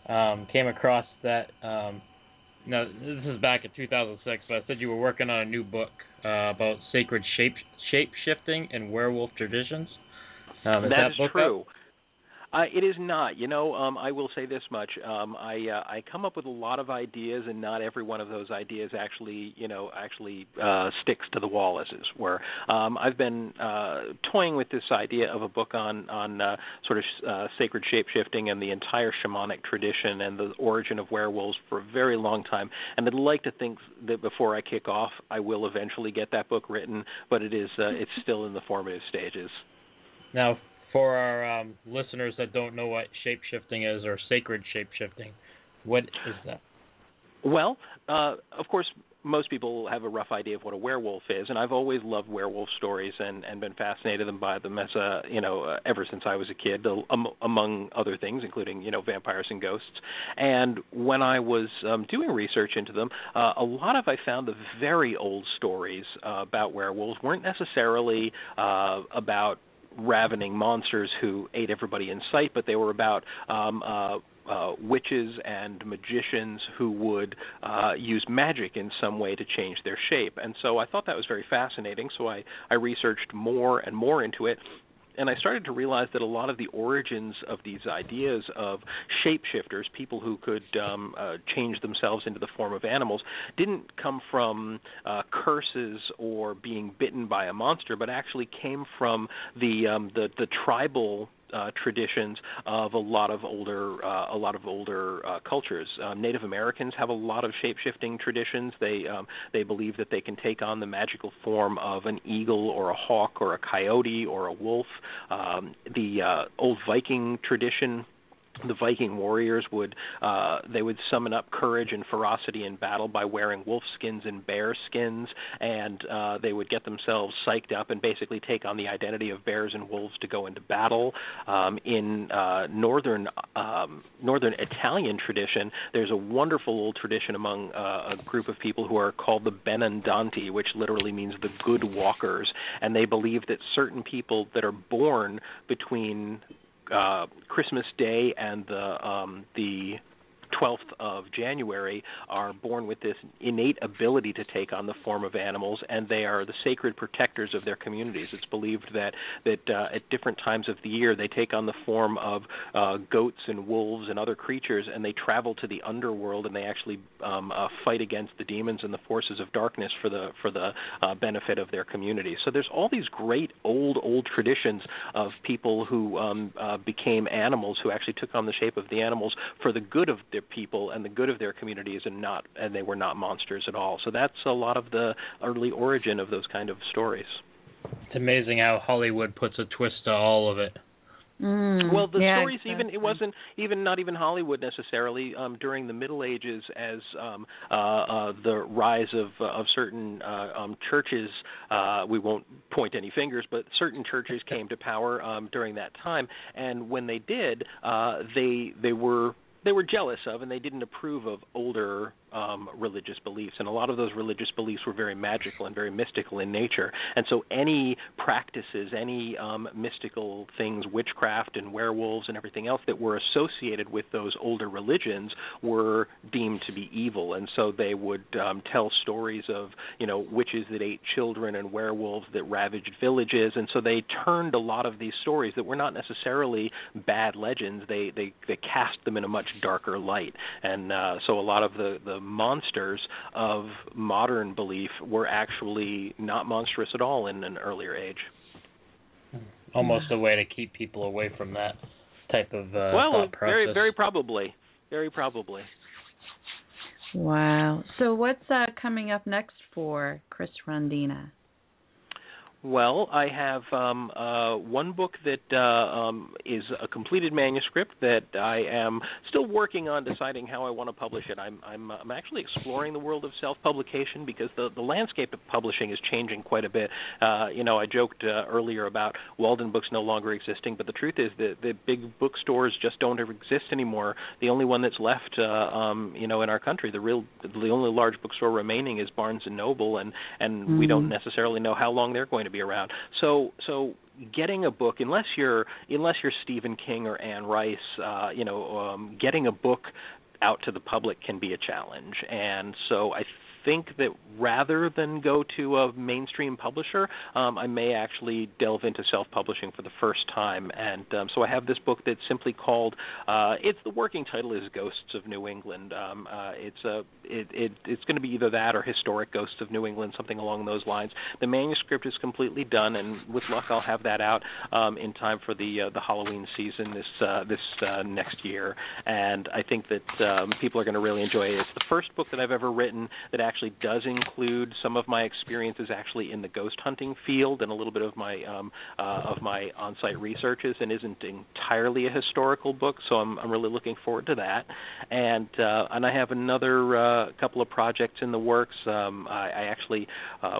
came across that. Now, this is back in 2006, but I said you were working on a new book about sacred shape-shifting and werewolf traditions. That is true. It is not. I will say this much. I come up with a lot of ideas, and not every one of those ideas actually sticks to the wall, as it were. I've been toying with this idea of a book on sort of sacred shape-shifting and the entire shamanic tradition and the origin of werewolves for a very long time. And I'd like to think that before I kick off, I will eventually get that book written, but it's still in the formative stages. Now, for our listeners that don't know what shape-shifting is, or sacred shape-shifting, what is that? Well, of course, most people have a rough idea of what a werewolf is, and I've always loved werewolf stories and been fascinated by them as ever since I was a kid, among other things, including vampires and ghosts. And when I was doing research into them, a lot of I found the very old stories about werewolves weren't necessarily about ravening monsters who ate everybody in sight, but they were about witches and magicians who would use magic in some way to change their shape. And so I thought that was very fascinating, so I researched more and more into it. And I started to realize that a lot of the origins of these ideas of shapeshifters, people who could change themselves into the form of animals, didn't come from curses or being bitten by a monster, but actually came from the tribal traditions of a lot of older cultures. Native Americans have a lot of shape-shifting traditions. They believe that they can take on the magical form of an eagle or a hawk or a coyote or a wolf. The old Viking tradition, the Viking warriors would summon up courage and ferocity in battle by wearing wolf skins and bear skins, and they would get themselves psyched up and basically take on the identity of bears and wolves to go into battle. In northern Italian tradition, there's a wonderful old tradition among a group of people who are called the Benandanti, which literally means the good walkers, and they believe that certain people that are born between Christmas Day and the 12th of January are born with this innate ability to take on the form of animals, and they are the sacred protectors of their communities. It's believed that at different times of the year they take on the form of goats and wolves and other creatures, and they travel to the underworld, and they actually fight against the demons and the forces of darkness for the benefit of their community. So there's all these great old traditions of people who became animals, who actually took on the shape of the animals for the good of their people and the good of their communities, and they were not monsters at all. So that's a lot of the early origin of those kind of stories. It's amazing how Hollywood puts a twist to all of it. Well, the stories, exactly. it wasn't not even Hollywood necessarily. During the Middle Ages, as the rise of certain churches, we won't point any fingers, but certain churches came to power during that time, and when they did, they were jealous of, and they didn't approve of older religious beliefs, and a lot of those religious beliefs were very magical and very mystical in nature, and so any practices, any mystical things, witchcraft and werewolves and everything else that were associated with those older religions were deemed to be evil, and so they would tell stories of, witches that ate children and werewolves that ravaged villages, and so they turned a lot of these stories that were not necessarily bad legends, they cast them in a much darker light, and so a lot of the monsters of modern belief were actually not monstrous at all in an earlier age. Almost a way to keep people away from that type of thought process. Very probably. Very probably. Wow. So what's coming up next for Chris Rondina? Well, I have one book that is a completed manuscript that I am still working on deciding how I want to publish it. I'm actually exploring the world of self-publication because the landscape of publishing is changing quite a bit. I joked earlier about Walden Books no longer existing, but the truth is that the big bookstores just don't ever exist anymore. The only one that's left, in our country, the only large bookstore remaining is Barnes and Noble, and we don't necessarily know how long they're going to be around. So getting a book, unless you're Stephen King or Anne Rice, getting a book out to the public can be a challenge. And so I think that rather than go to a mainstream publisher, I may actually delve into self-publishing for the first time. And so I have this book that's simply called, the working title is Ghosts of New England. It's going to be either that or Historic Ghosts of New England, something along those lines. The manuscript is completely done, and with luck I'll have that out in time for the Halloween season this next year. And I think that people are going to really enjoy it. It's the first book that I've ever written that actually does include some of my experiences actually in the ghost hunting field and a little bit of my on-site researches, and isn't entirely a historical book. So I'm really looking forward to that. And I have another couple of projects in the works. I actually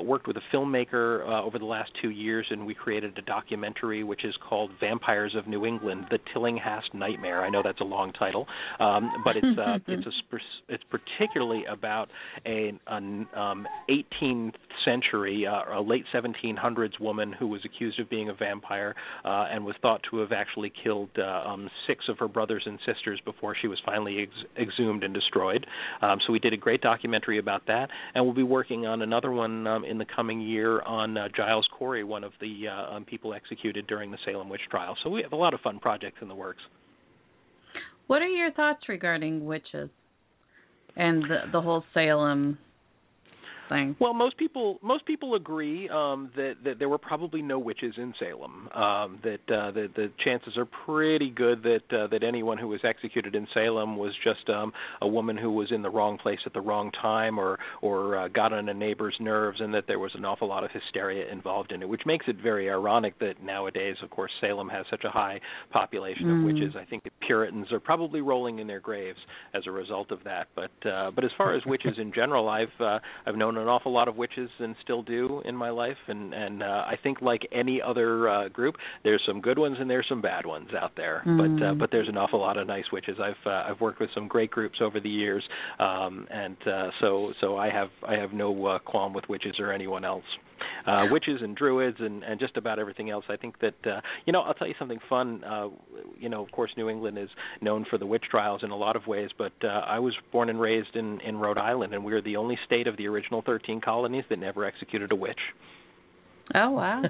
worked with a filmmaker over the last 2 years, and we created a documentary which is called Vampires of New England: The Tillinghast Nightmare. I know that's a long title, but it's particularly about an 18th century, a late 1700s woman who was accused of being a vampire and was thought to have actually killed 6 of her brothers and sisters before she was finally exhumed and destroyed. So we did a great documentary about that, and we'll be working on another one in the coming year on Giles Corey, one of the people executed during the Salem witch trial. So we have a lot of fun projects in the works. What are your thoughts regarding witches and the whole Salem thing? Well, most people agree that there were probably no witches in Salem. That the chances are pretty good that anyone who was executed in Salem was just a woman who was in the wrong place at the wrong time, or got on a neighbor's nerves, and that there was an awful lot of hysteria involved in it, which makes it very ironic that nowadays, of course, Salem has such a high population of witches. I think the Puritans are probably rolling in their graves as a result of that. But as far as witches in general, I've known an awful lot of witches and still do in my life, and I think like any other group, there's some good ones and there's some bad ones out there. But there's an awful lot of nice witches. I've worked with some great groups over the years, and so I have no qualm with witches or anyone else. Witches and druids and just about everything else. I think that, I'll tell you something fun. Of course, New England is known for the witch trials in a lot of ways, but I was born and raised in Rhode Island, and we were the only state of the original 13 colonies that never executed a witch. Oh, wow.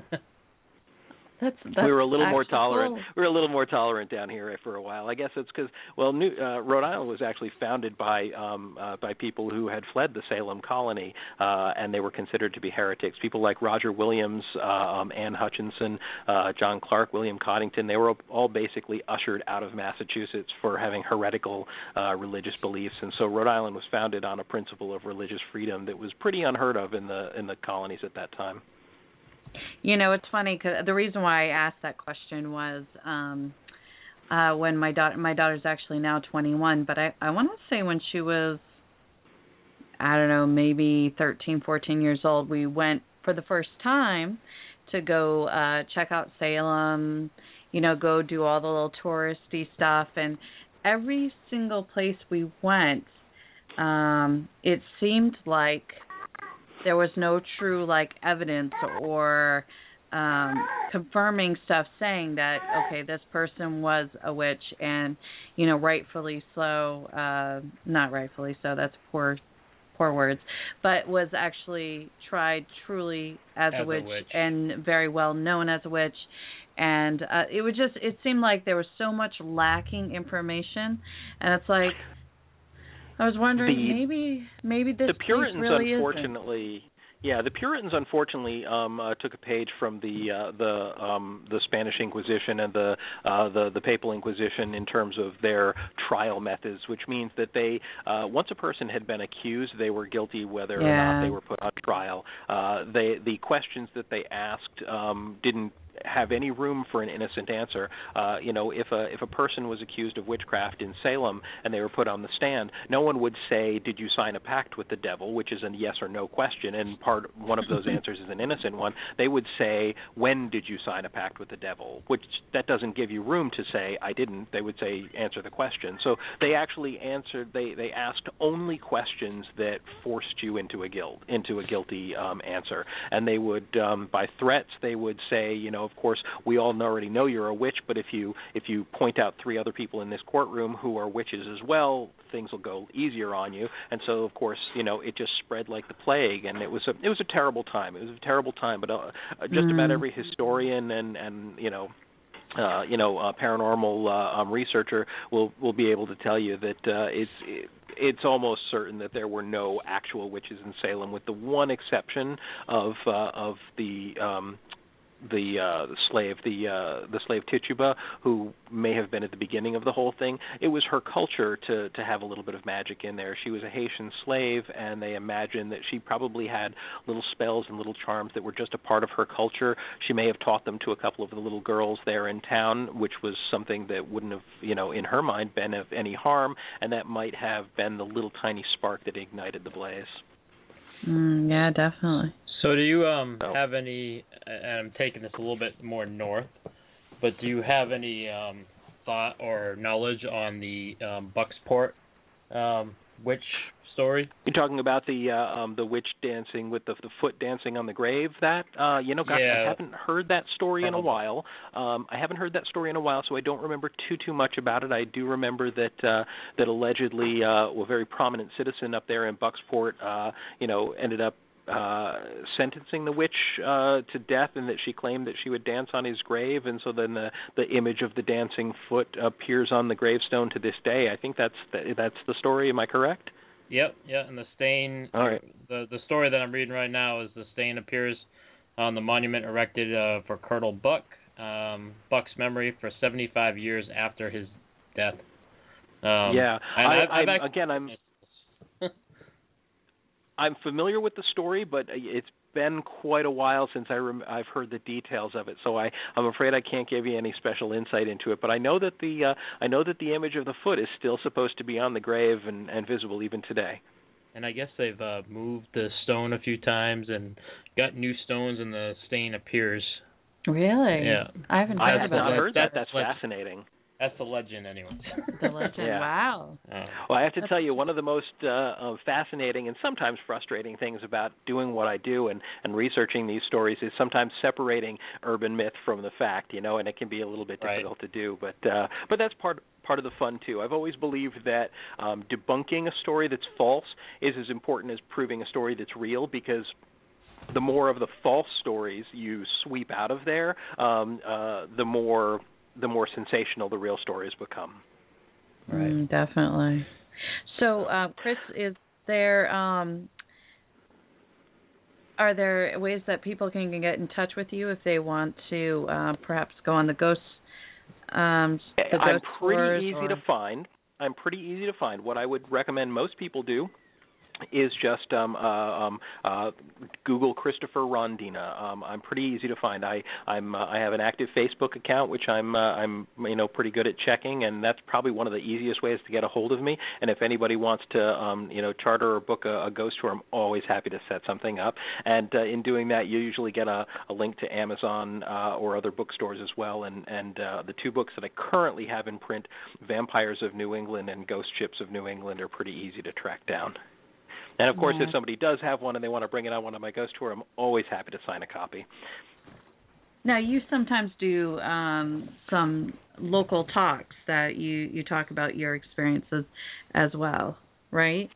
That's we were a little more tolerant. Cool. We were a little more tolerant down here for a while. I guess it's because, Rhode Island was actually founded by people who had fled the Salem colony, and they were considered to be heretics. People like Roger Williams, Anne Hutchinson, John Clark, William Coddington. They were all basically ushered out of Massachusetts for having heretical religious beliefs, and so Rhode Island was founded on a principle of religious freedom that was pretty unheard of in the colonies at that time. It's funny because the reason why I asked that question was when my daughter's actually now 21, but I want to say when she was, I don't know, maybe 13, 14 years old, we went for the first time to go check out Salem, go do all the little touristy stuff. And every single place we went, it seemed like there was no true, evidence or confirming stuff saying that, okay, this person was a witch and, rightfully so, not rightfully so, that's poor words, but was actually tried truly as a witch and very well known as a witch. And it seemed like there was so much lacking information, and it's like, I was wondering maybe this the Puritans place really unfortunately isn't. Yeah, the Puritans unfortunately took a page from the Spanish Inquisition and the Papal Inquisition in terms of their trial methods, which means that they once a person had been accused, they were guilty whether or not they were put on trial. The questions that they asked didn't have any room for an innocent answer. If a person was accused of witchcraft in Salem and they were put on the stand, no one would say, "Did you sign a pact with the devil?" which is a yes or no question, and one of those answers is an innocent one. They would say, "When did you sign a pact with the devil?" which that doesn't give you room to say, "I didn't." They would say, "Answer the question." So they actually answered. They asked only questions that forced you into a guilty answer, and they would by threats they would say, of course, we all already know you're a witch, but if you point out 3 other people in this courtroom who are witches as well, things will go easier on you. And so, of course, it just spread like the plague, and it was a terrible time. It was a terrible time, but just about every historian and paranormal researcher will be able to tell you that it's almost certain that there were no actual witches in Salem, with the one exception of the slave Tituba, who may have been at the beginning of the whole thing. It was her culture to have a little bit of magic in there. She was a Haitian slave, and they imagined that she probably had little spells and little charms that were just a part of her culture. She may have taught them to a couple of the little girls there in town, which was something that wouldn't have, in her mind, been of any harm, and that might have been the little tiny spark that ignited the blaze. Yeah, definitely. So do you have any, and I'm taking this a little bit more north, but do you have any thought or knowledge on the Bucksport witch story? You're talking about the witch dancing with the foot dancing on the grave? I haven't heard that story in a while. So I don't remember too much about it. I do remember that allegedly a very prominent citizen up there in Bucksport, ended up sentencing the witch to death, and that she claimed that she would dance on his grave, and so then the image of the dancing foot appears on the gravestone to this day. I think that's the story. Am I correct? Yep, yeah, and the stain. All right. The story that I'm reading right now is the stain appears on the monument erected for Colonel Buck, Buck's memory for 75 years after his death. I'm familiar with the story, but it's been quite a while since I've heard the details of it, so I'm afraid I can't give you any special insight into it. But I know that the image of the foot is still supposed to be on the grave and visible even today. And I guess they've moved the stone a few times and got new stones, and the stain appears. Really? Yeah. I haven't heard that. That's fascinating. That's the legend, anyway. The legend, yeah. Wow. Well, I have to tell you, one of the most fascinating and sometimes frustrating things about doing what I do and researching these stories is sometimes separating urban myth from the fact, and it can be a little bit difficult to do. But that's part of the fun, too. I've always believed that debunking a story that's false is as important as proving a story that's real, because the more of the false stories you sweep out of there, the more sensational the real stories become. Right. Definitely. So, Chris, is there are there ways that people can get in touch with you if they want to perhaps go on the ghost? I'm pretty easy to find. What I would recommend most people do is just Google Christopher Rondina. I'm pretty easy to find. I have an active Facebook account, which I'm pretty good at checking, and that's probably one of the easiest ways to get a hold of me. And if anybody wants to charter or book a ghost tour, I'm always happy to set something up. And in doing that, you usually get a link to Amazon or other bookstores as well. And the two books that I currently have in print, Vampires of New England and Ghost Ships of New England, are pretty easy to track down. And, of course, if somebody does have one and they want to bring it on one of my ghost tour, I'm always happy to sign a copy. Now, you sometimes do some local talks that you talk about your experiences as well, right?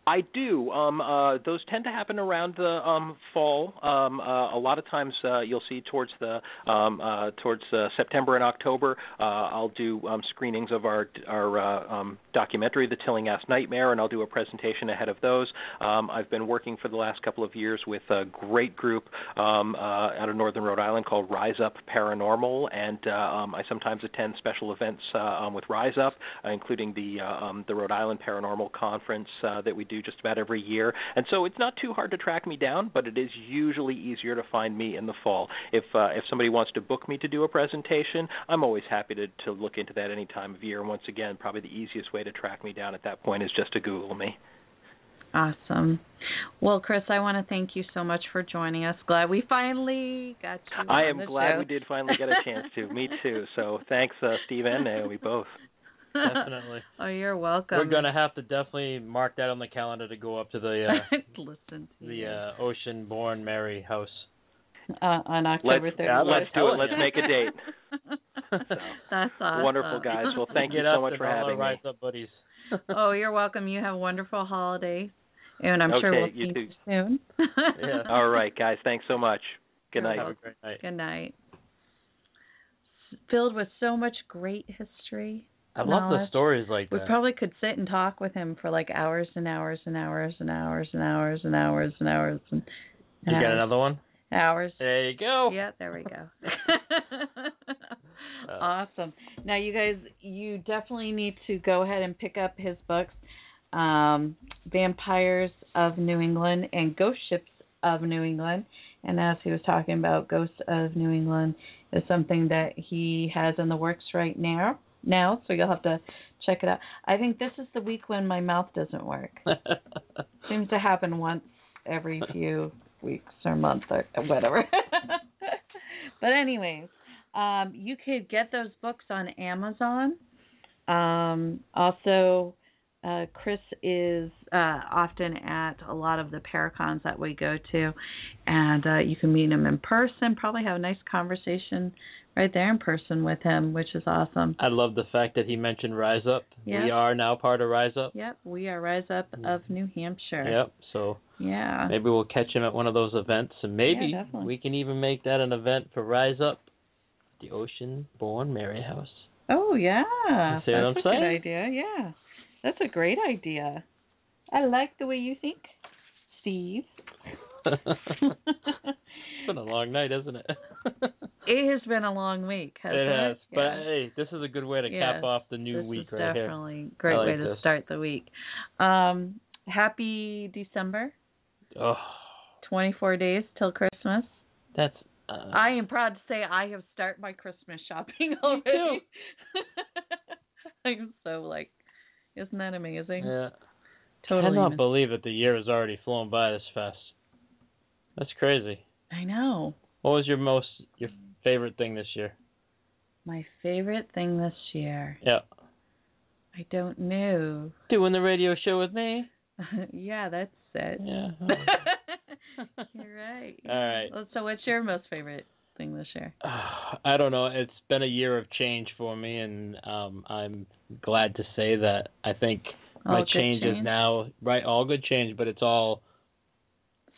I do. Those tend to happen around the fall. A lot of times you'll see towards September and October, I'll do screenings of our documentary, The Tillinghast Nightmare, and I'll do a presentation ahead of those. I've been working for the last couple of years with a great group out of Northern Rhode Island called Rise Up Paranormal, and I sometimes attend special events with Rise Up, including the Rhode Island Paranormal Conference that we do just about every year. And so it's not too hard to track me down, but it is usually easier to find me in the fall. If somebody wants to book me to do a presentation, I'm always happy to look into that any time of year. And once again, probably the easiest way to track me down at that point is just to Google me. Awesome. Well, Chris, I want to thank you so much for joining us. Glad we finally got you on the show. I am glad we did finally get a chance to. Me too. So thanks, Steve and Naomi, both. Definitely. Oh, you're welcome. We're going to have to definitely mark that on the calendar to go up to the Ocean-born Mary house. On October 30th. Let's do it. Let's make a date. That's awesome. Wonderful, guys. Well, thank you so much for having me. Rise Up buddies. Oh, you're welcome. You have a wonderful holiday. And I'm sure we'll see you soon. Yeah. All right, guys. Thanks so much. Good night. Have a great night. Good night. Filled with so much great history. I love the stories like that. We probably could sit and talk with him for like hours and hours and hours and hours and hours and hours and hours. And you got another one? Hours. There you go. Yeah, there we go. Awesome. Now, you guys, you definitely need to go ahead and pick up his books, Vampires of New England and Ghost Ships of New England. And as he was talking about, Ghosts of New England is something that he has in the works right now, so you'll have to check it out. I think this is the week when my mouth doesn't work. Seems to happen once every few weeks or months or whatever. But anyways, you could get those books on Amazon. Also, Chris is often at a lot of the Paracons that we go to, and you can meet him in person, probably have a nice conversation right there in person with him, which is awesome. I love the fact that he mentioned Rise Up. Yep. We are now part of Rise Up. Yep, we are Rise Up of New Hampshire. Yep, so maybe we'll catch him at one of those events, and maybe we can even make that an event for Rise Up, the Ocean-born Mary house. Oh, yeah. See what I'm saying? That's a good idea, yeah. That's a great idea. I like the way you think, Steve. It's been a long night, isn't it? It has been a long week, hasn't it? It has. But, hey, this is a good way to cap off the new week right here. This is definitely a great way to start the week. Happy December. Oh. 24 days till Christmas. That's... I am proud to say I have started my Christmas shopping already. Me too. I'm so, isn't that amazing? Yeah. Totally. I cannot believe that the year has already flown by this fast. That's crazy. I know. What was your favorite thing this year? My favorite thing this year? Yeah. I don't know. Doing the radio show with me? Yeah, that's it. Yeah. You're right. All right. Well, so what's your most favorite thing this year? I don't know. It's been a year of change for me, and I'm glad to say that I think my change is now, all good change, but it's all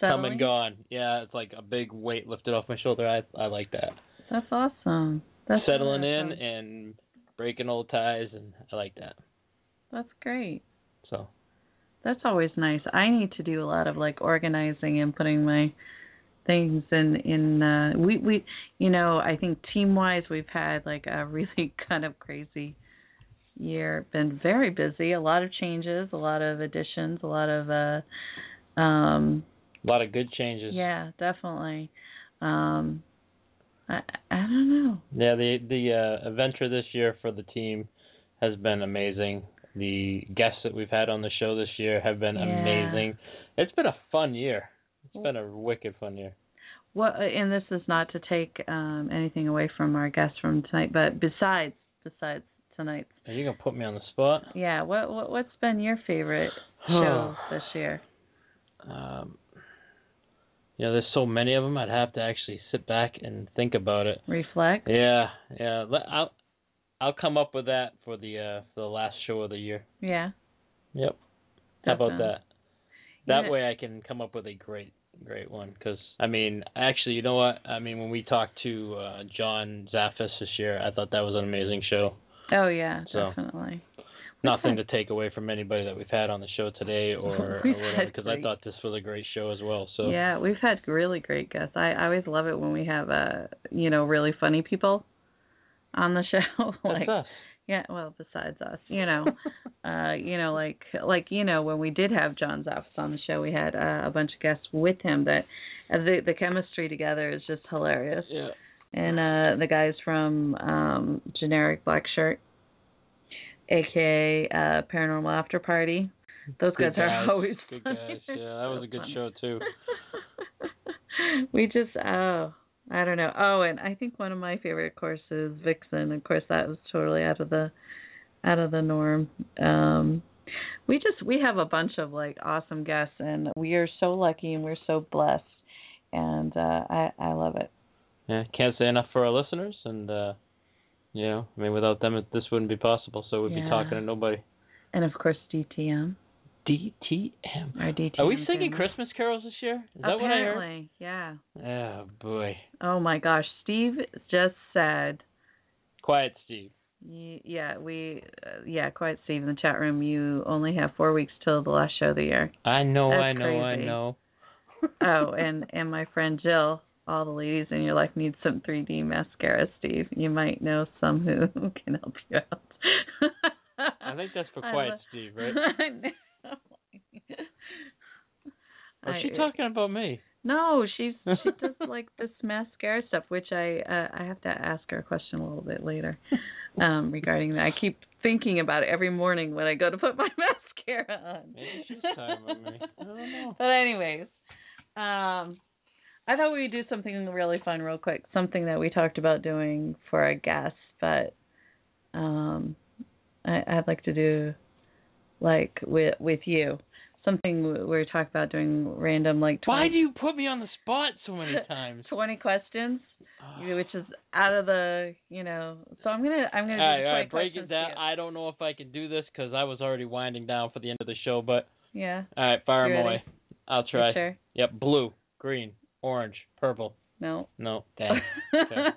come and gone. Yeah, it's like a big weight lifted off my shoulder. I like that. That's awesome. That's settling in and breaking old ties, and I like that. That's great. So that's always nice. I need to do a lot of organizing and putting my things in we I think team wise we've had a really kind of crazy year been very busy. A lot of changes, a lot of additions, a lot of good changes. Yeah, definitely. I don't know. Yeah, the adventure this year for the team has been amazing. The guests that we've had on the show this year have been amazing. It's been a fun year. It's been a wicked fun year. Well, and this is not to take anything away from our guests from tonight, but besides tonight. Are you gonna put me on the spot? Yeah. What's been your favorite show this year? There's so many of them. I'd have to actually sit back and think about it. Reflect. Yeah. I'll come up with that for the last show of the year. Yeah. Yep. Definitely. How about that? That way I can come up with a great one. Because, actually, you know what? When we talked to John Zaffis this year, I thought that was an amazing show. Oh, yeah, definitely. Nothing to take away from anybody that we've had on the show today or whatever, because I thought this was a great show as well. So yeah, we've had really great guests. I always love it when we have really funny people on the show. That's us. Yeah, well, besides us, when we did have John Zaffis on the show, we had a bunch of guests with him that the chemistry together is just hilarious. Yeah. And the guys from Generic Black Shirt, a.k.a. Paranormal After Party. Those guys are always good guys. Yeah, that was a good show, too. We just, I don't know. Oh, and I think one of my favorite, of course, is Vixen. Of course, that was totally out of the norm. We have a bunch of, awesome guests, and we are so lucky and we're so blessed, and I love it. Yeah, can't say enough for our listeners, and without them, this wouldn't be possible. So we'd be talking to nobody. And of course, DTM. Our DTM. Are we singing Christmas carols this year? Is that what I heard? Apparently, yeah. Oh boy. Oh my gosh, Steve just said. Quiet Steve. Yeah, Quiet Steve in the chat room. You only have 4 weeks till the last show of the year. I know. Crazy. Oh, and my friend Jill. All the ladies in your life need some 3D mascara, Steve. You might know some who can help you out. I think that's for Quiet Steve, right? I know. Is she talking about me? No, she does this mascara stuff, which I have to ask her a question a little bit later regarding that. I keep thinking about it every morning when I go to put my mascara on. Maybe she's talking about me. I don't know. But anyways, I thought we'd do something really fun real quick, something that we talked about doing for our guests, but I'd like to do, with you, something we were talking about doing random, 20... Why do you put me on the spot so many times? 20 questions, which is out of the, so I'm gonna do 20 questions. Break it down. I don't know if I can do this because I was already winding down for the end of the show, but... Yeah. All right, fire them away. I'll try. Sure? Yep, blue, green, orange, purple. No. Dang. Okay.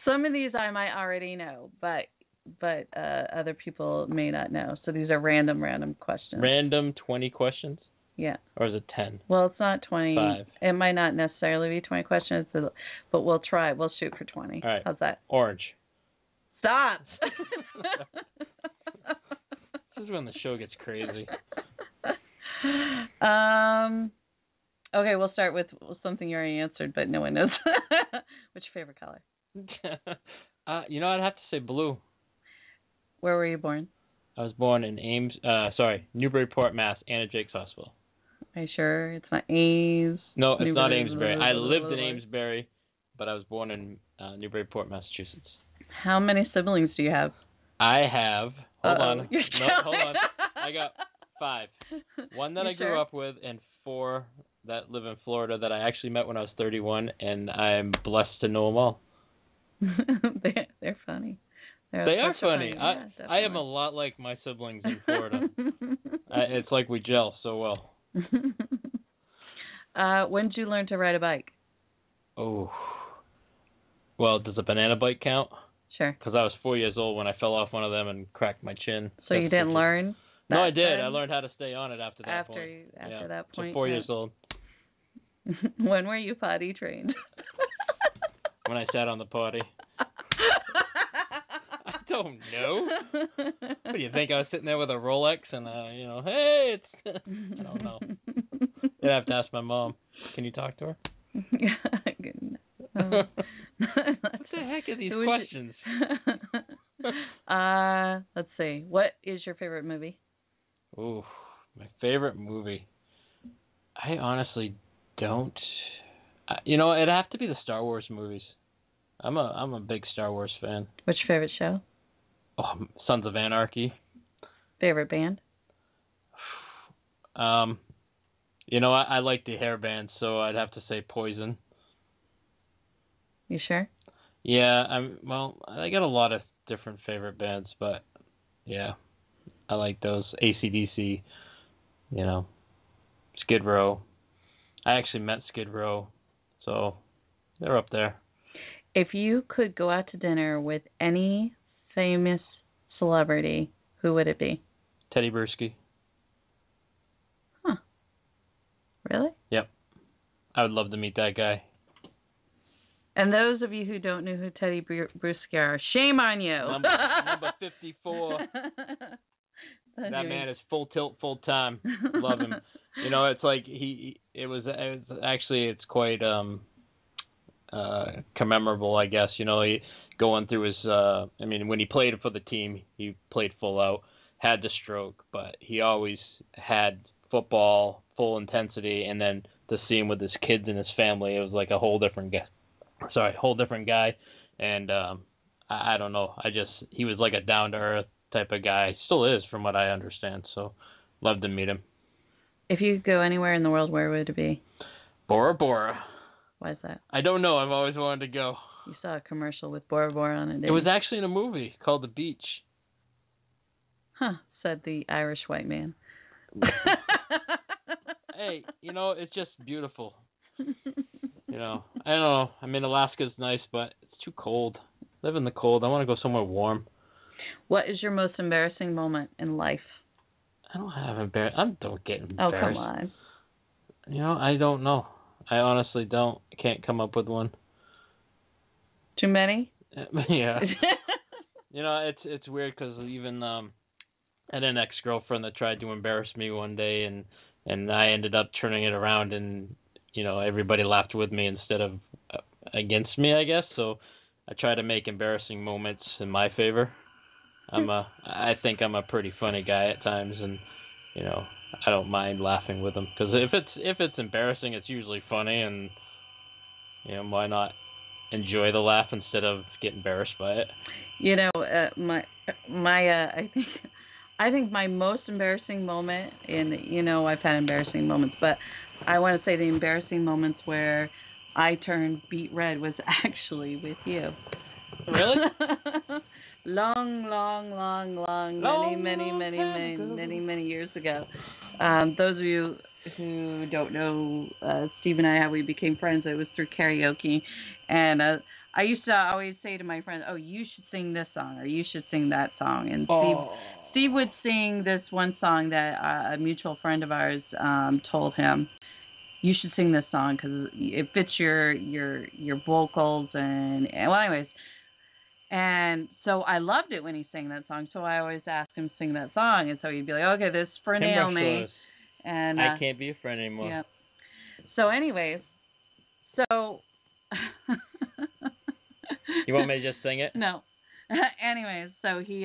Some of these I might already know, but other people may not know. So these are random questions. Random 20 questions? Yeah. Or is it 10? Well, it's not 20. 5. It might not necessarily be 20 questions, but we'll try. We'll shoot for 20. All right. How's that? Orange. Stop. This is when the show gets crazy. Okay, we'll start with something you already answered, but no one knows. What's your favorite color? I'd have to say blue. Where were you born? I was born in Newburyport, Mass. Anna Jake's Hospital. Are you sure it's not Ames? No, it's not Amesbury. I lived in Amesbury, but I was born in Newburyport, Massachusetts. How many siblings do you have? I have. Hold on. Hold on. I got 5. One that I grew up with, and 4 that live in Florida that I actually met when I was 31, and I'm blessed to know them all. They're funny. They are funny. Yeah, I am a lot like my siblings in Florida. It's like we gel so well. When did you learn to ride a bike? Oh. Well, does a banana bike count? Sure. Because I was 4 years old when I fell off one of them and cracked my chin. So you didn't learn? No, I did. I learned how to stay on it after that point. After that point. So 4 years old. When were you potty trained? When I sat on the potty. Oh, no. What do you think? I was sitting there with a Rolex and, hey, it's... I don't know. I'd have to ask my mom. Can you talk to her? What the heck are these questions? Let's see. What is your favorite movie? Ooh, my favorite movie. I honestly don't. It'd have to be the Star Wars movies. I'm a big Star Wars fan. What's your favorite show? Oh, Sons of Anarchy. Favorite band? I like the hair band, so I'd have to say Poison. You sure? Yeah, I got a lot of different favorite bands, but yeah, I like those. AC/DC, Skid Row. I actually met Skid Row, so they're up there. If you could go out to dinner with any famous celebrity, who would it be? Teddy Bruschi. Huh. Really? Yep. I would love to meet that guy. And those of you who don't know who Teddy Bruschi are, shame on you. Number 54. That man is full tilt, full time. Love him. It's like it's quite commemorable, I guess. He going through his when he played for the team, he played full out, had the stroke, but he always had football, full intensity, and then to see him with his kids and his family, it was like a whole different guy. And I don't know. He was like a down to earth type of guy. Still is, from what I understand. So, love to meet him. If you could go anywhere in the world, where would it be? Bora Bora. Why is that? I don't know. I've always wanted to go. You saw a commercial with Bora Bora on it. It was actually in a movie called The Beach. Huh, said the Irish white man. Hey, it's just beautiful. I don't know. Alaska's nice, but it's too cold. Live in the cold. I want to go somewhere warm. What is your most embarrassing moment in life? I don't have I don't get embarrassed. Oh, come on. I don't know. I honestly don't. I can't come up with one. Too many? Yeah. It's weird because even I had an ex-girlfriend that tried to embarrass me one day, and I ended up turning it around, and everybody laughed with me instead of against me, I guess. So I try to make embarrassing moments in my favor. I think I'm a pretty funny guy at times, and I don't mind laughing with them, because if it's embarrassing, it's usually funny, and why not enjoy the laugh instead of get embarrassed by it? I think my most embarrassing moment, and I've had embarrassing moments, but I want to say the embarrassing moments where I turned beet red was actually with you. Really? many years ago. Those of you who don't know Steve and I, how we became friends, it was through karaoke. And I used to always say to my friends, oh, you should sing this song, or you should sing that song. And Steve would sing this one song that a mutual friend of ours told him, you should sing this song because it fits your vocals. And well, anyways. And so I loved it when he sang that song, so I always asked him to sing that song. And so he'd be like, okay, this is for Naomi. And I can't be a friend anymore. Yeah. So anyways, so... You want me to just sing it? No. Anyways, so he,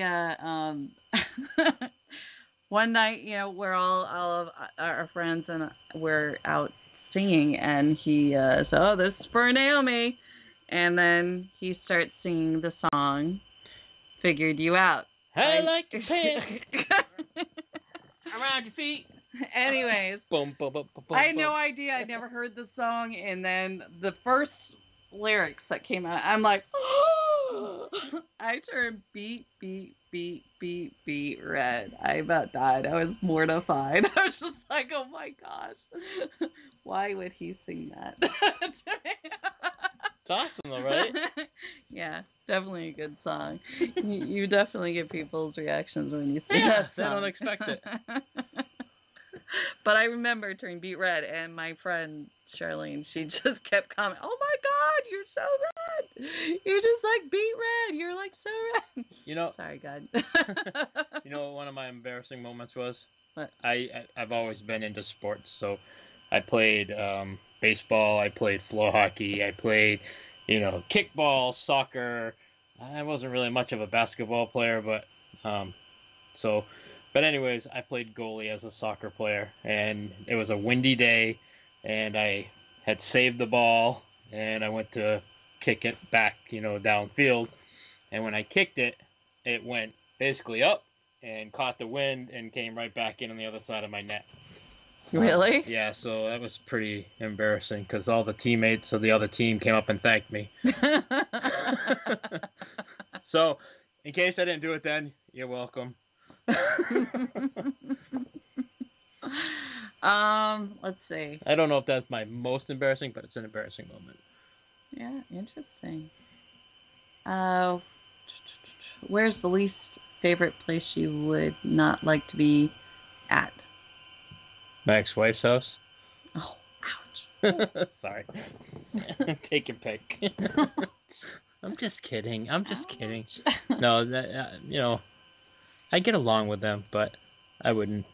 one night, we're all of our friends, and we're out singing, and he said, oh, this is for Naomi. And then he starts singing the song, Figured You Out. I like your pants around your feet. Anyways, boom, boom, boom, boom, I had no idea. I never heard the song. And then the first lyrics that came out, I'm like, oh! I turned beet red. I about died. I was mortified. I was just like, oh my gosh. Why would he sing that? It's awesome though, right? Yeah, definitely a good song. You definitely get people's reactions when you sing that song. They don't expect it. But I remember turning beet red, and my friend Charlene, she just kept commenting, oh my God, you're so red. You're just like beet red. You're like so red. Sorry, God. You know what one of my embarrassing moments was? What? I've always been into sports, so I played baseball, I played floor hockey, I played, kickball, soccer. I wasn't really much of a basketball player, but anyways, I played goalie as a soccer player, and it was a windy day, and I had saved the ball, and I went to kick it back, downfield, and when I kicked it, it went basically up and caught the wind and came right back in on the other side of my net. Really? Yeah, so that was pretty embarrassing because all the teammates of the other team came up and thanked me. So, in case I didn't do it then, you're welcome. Let's see. I don't know if that's my most embarrassing, but it's an embarrassing moment. Yeah, interesting. Where's the least favorite place you would not like to be at? My ex-wife's house. Oh, ouch. Sorry. Take your pick. I'm just kidding. No, I get along with them, but I wouldn't.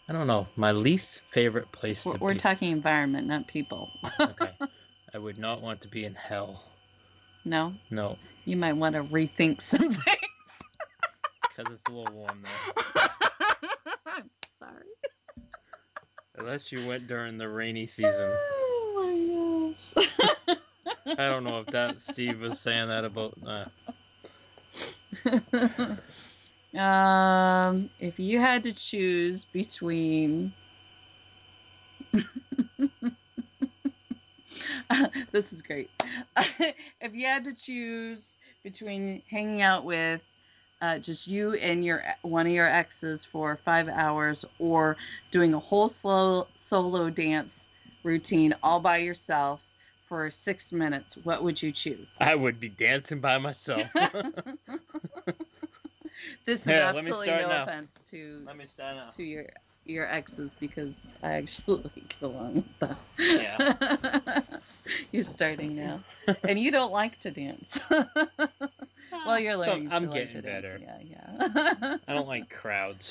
I don't know. My least favorite place to be. We're talking environment, not people. Okay. I would not want to be in hell. No? No. You might want to rethink something. Because it's a little warm there. I'm sorry. Unless you went during the rainy season. Oh, my gosh. I don't know if Steve was saying that about... if you had to choose between... This is great. If you had to choose between hanging out with just you and one of your exes for 5 hours or doing a whole solo dance routine all by yourself for 6 minutes, what would you choose? I would be dancing by myself. This is absolutely no offense to your exes because I actually get along with them. Yeah. You're starting now. And you don't like to dance. Well, you're learning I'm to like getting to better. Dance. Yeah. I don't like crowds.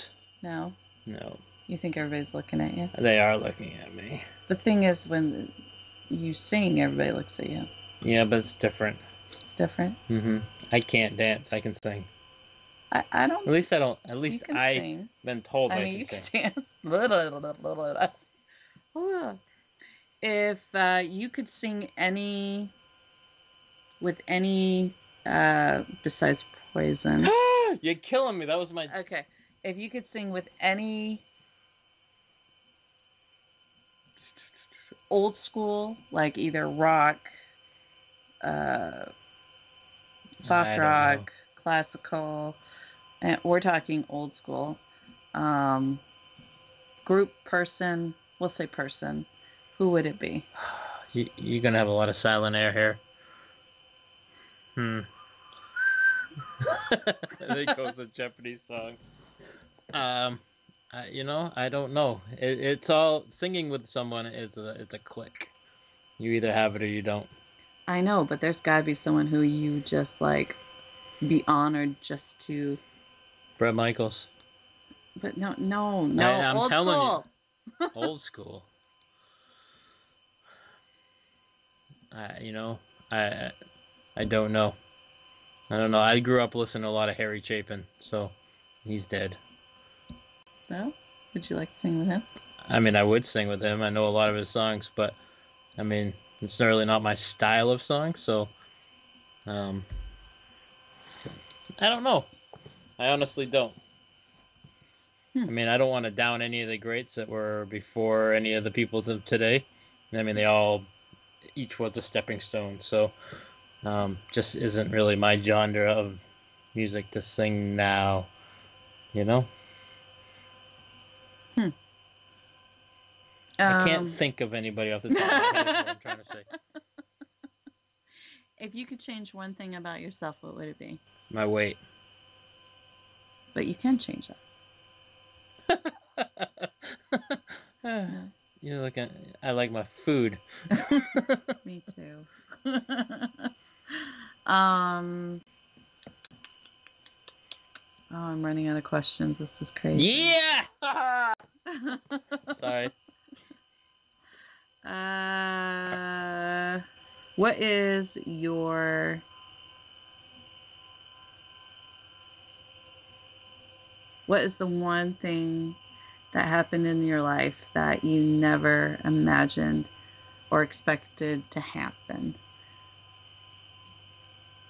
No? No. You think everybody's looking at you? They are looking at me. The thing is, when you sing, everybody looks at you. Yeah, but it's different. Different? Mhm. I can't dance. I can sing. I don't. At least I don't. At least I've sing. been told I mean, you can sing. If you could sing with any besides Poison. You're killing me. That was my. Okay. If you could sing with any old school, like either rock, soft rock, classical, and we're talking old school, group, person, we'll say person, who would it be? You're going to have a lot of silent air here. There goes the Jeopardy song. I don't know. It's all singing with someone is a click. You either have it or you don't. I know, but there's got to be someone who you just be honored just to. Bret Michaels. But no, I'm old telling school. You, old school. I don't know. I don't know. I grew up listening to a lot of Harry Chapin, so he's dead. Well, would you like to sing with him? I mean, I would sing with him. I know a lot of his songs, but I mean, it's really not my style of song, so I don't know. I honestly don't. I mean, I don't want to down any of the greats that were before any of the people of today. I mean, each was a stepping stone, so just isn't really my genre of music to sing now, you know? I can't think of anybody off the top of my head, is what I'm trying to say. If you could change one thing about yourself, what would it be? My weight. But you can change that. I like my food. Me too. I'm running out of questions. This is crazy. Yeah! Sorry. What is your... What is the one thing that happened in your life that you never imagined or expected to happen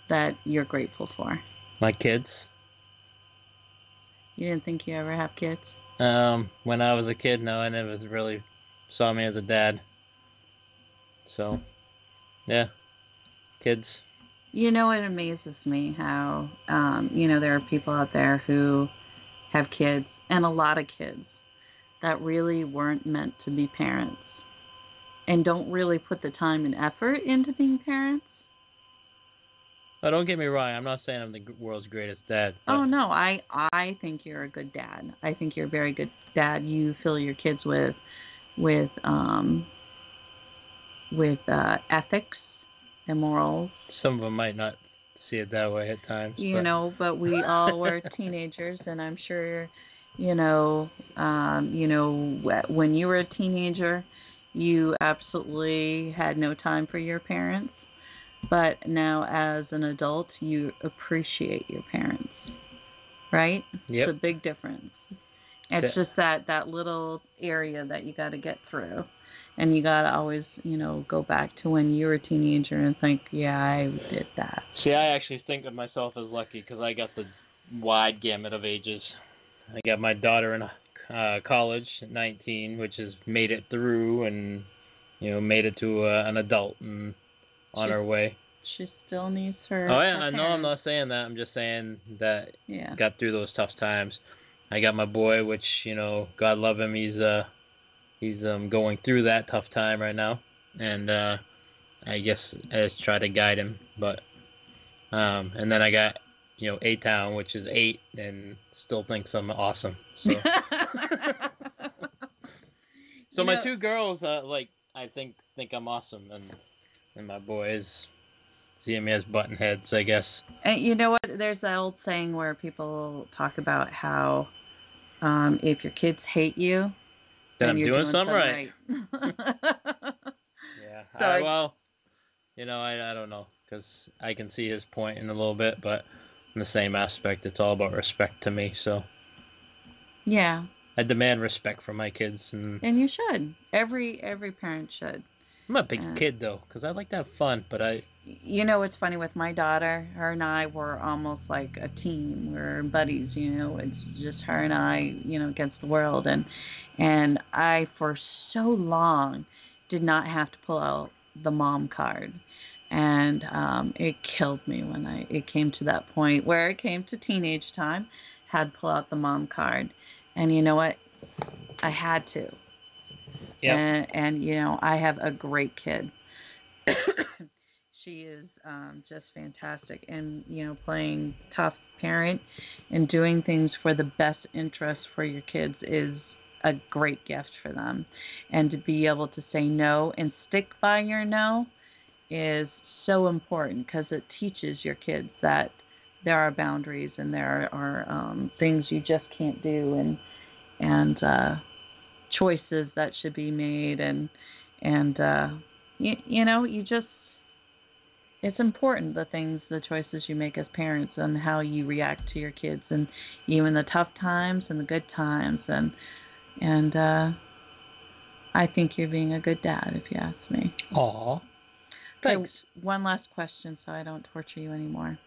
that you're grateful for? My kids. You didn't think you ever have kids? When I was a kid, no, I never really saw me as a dad. So, yeah, kids. You know, it amazes me how, there are people out there who have kids, and a lot of kids, that really weren't meant to be parents and don't really put the time and effort into being parents. Oh, don't get me wrong. I'm not saying I'm the world's greatest dad. Oh, no. I think you're a good dad. I think you're a very good dad. You fill your kids with ethics and morals. Some of them might not see it that way at times. But we all were teenagers, and I'm sure, when you were a teenager, you absolutely had no time for your parents. But now as an adult, you appreciate your parents, right? Yep. It's a big difference. It's just that little area that you got to get through. And you got to always, go back to when you were a teenager and think, yeah, I did that. See, I actually think of myself as lucky because I got the wide gamut of ages. I got my daughter in college at 19, which has made it through and, made it to an adult and on her way. She still needs her. Oh, yeah, I know. I'm not saying that. I'm just saying that got through those tough times. I got my boy, which, God love him. He's going through that tough time right now, and I guess I just try to guide him. But and then I got A-Town, which is 8, and still thinks I'm awesome. So, so my two girls, I think I'm awesome, and my boys see me as button heads, I guess. And you know what? There's that old saying where people talk about how if your kids hate you, then I'm doing something right. Yeah. So I don't know, because I can see his point in a little bit, but in the same aspect, it's all about respect to me. So. Yeah. I demand respect from my kids, and you should. Every parent should. I'm a big kid though, because I like to have fun, but it's funny with my daughter. Her and I were almost like a team. We're buddies. It's just her and I, against the world, and I for so long did not have to pull out the mom card, and it killed me when it came to that point where it came to teenage time. Had to pull out the mom card, and you know what? I had to. Yep. And I have a great kid. She is just fantastic, and playing tough parent and doing things for the best interest for your kids is a great gift for them. And to be able to say no and stick by your no is so important, because it teaches your kids that there are boundaries and there are things you just can't do, and choices that should be made, and it's important, the choices you make as parents and how you react to your kids, and even the tough times and the good times, and I think you're being a good dad, if you ask me. Aw, thanks. Okay, one last question so I don't torture you anymore.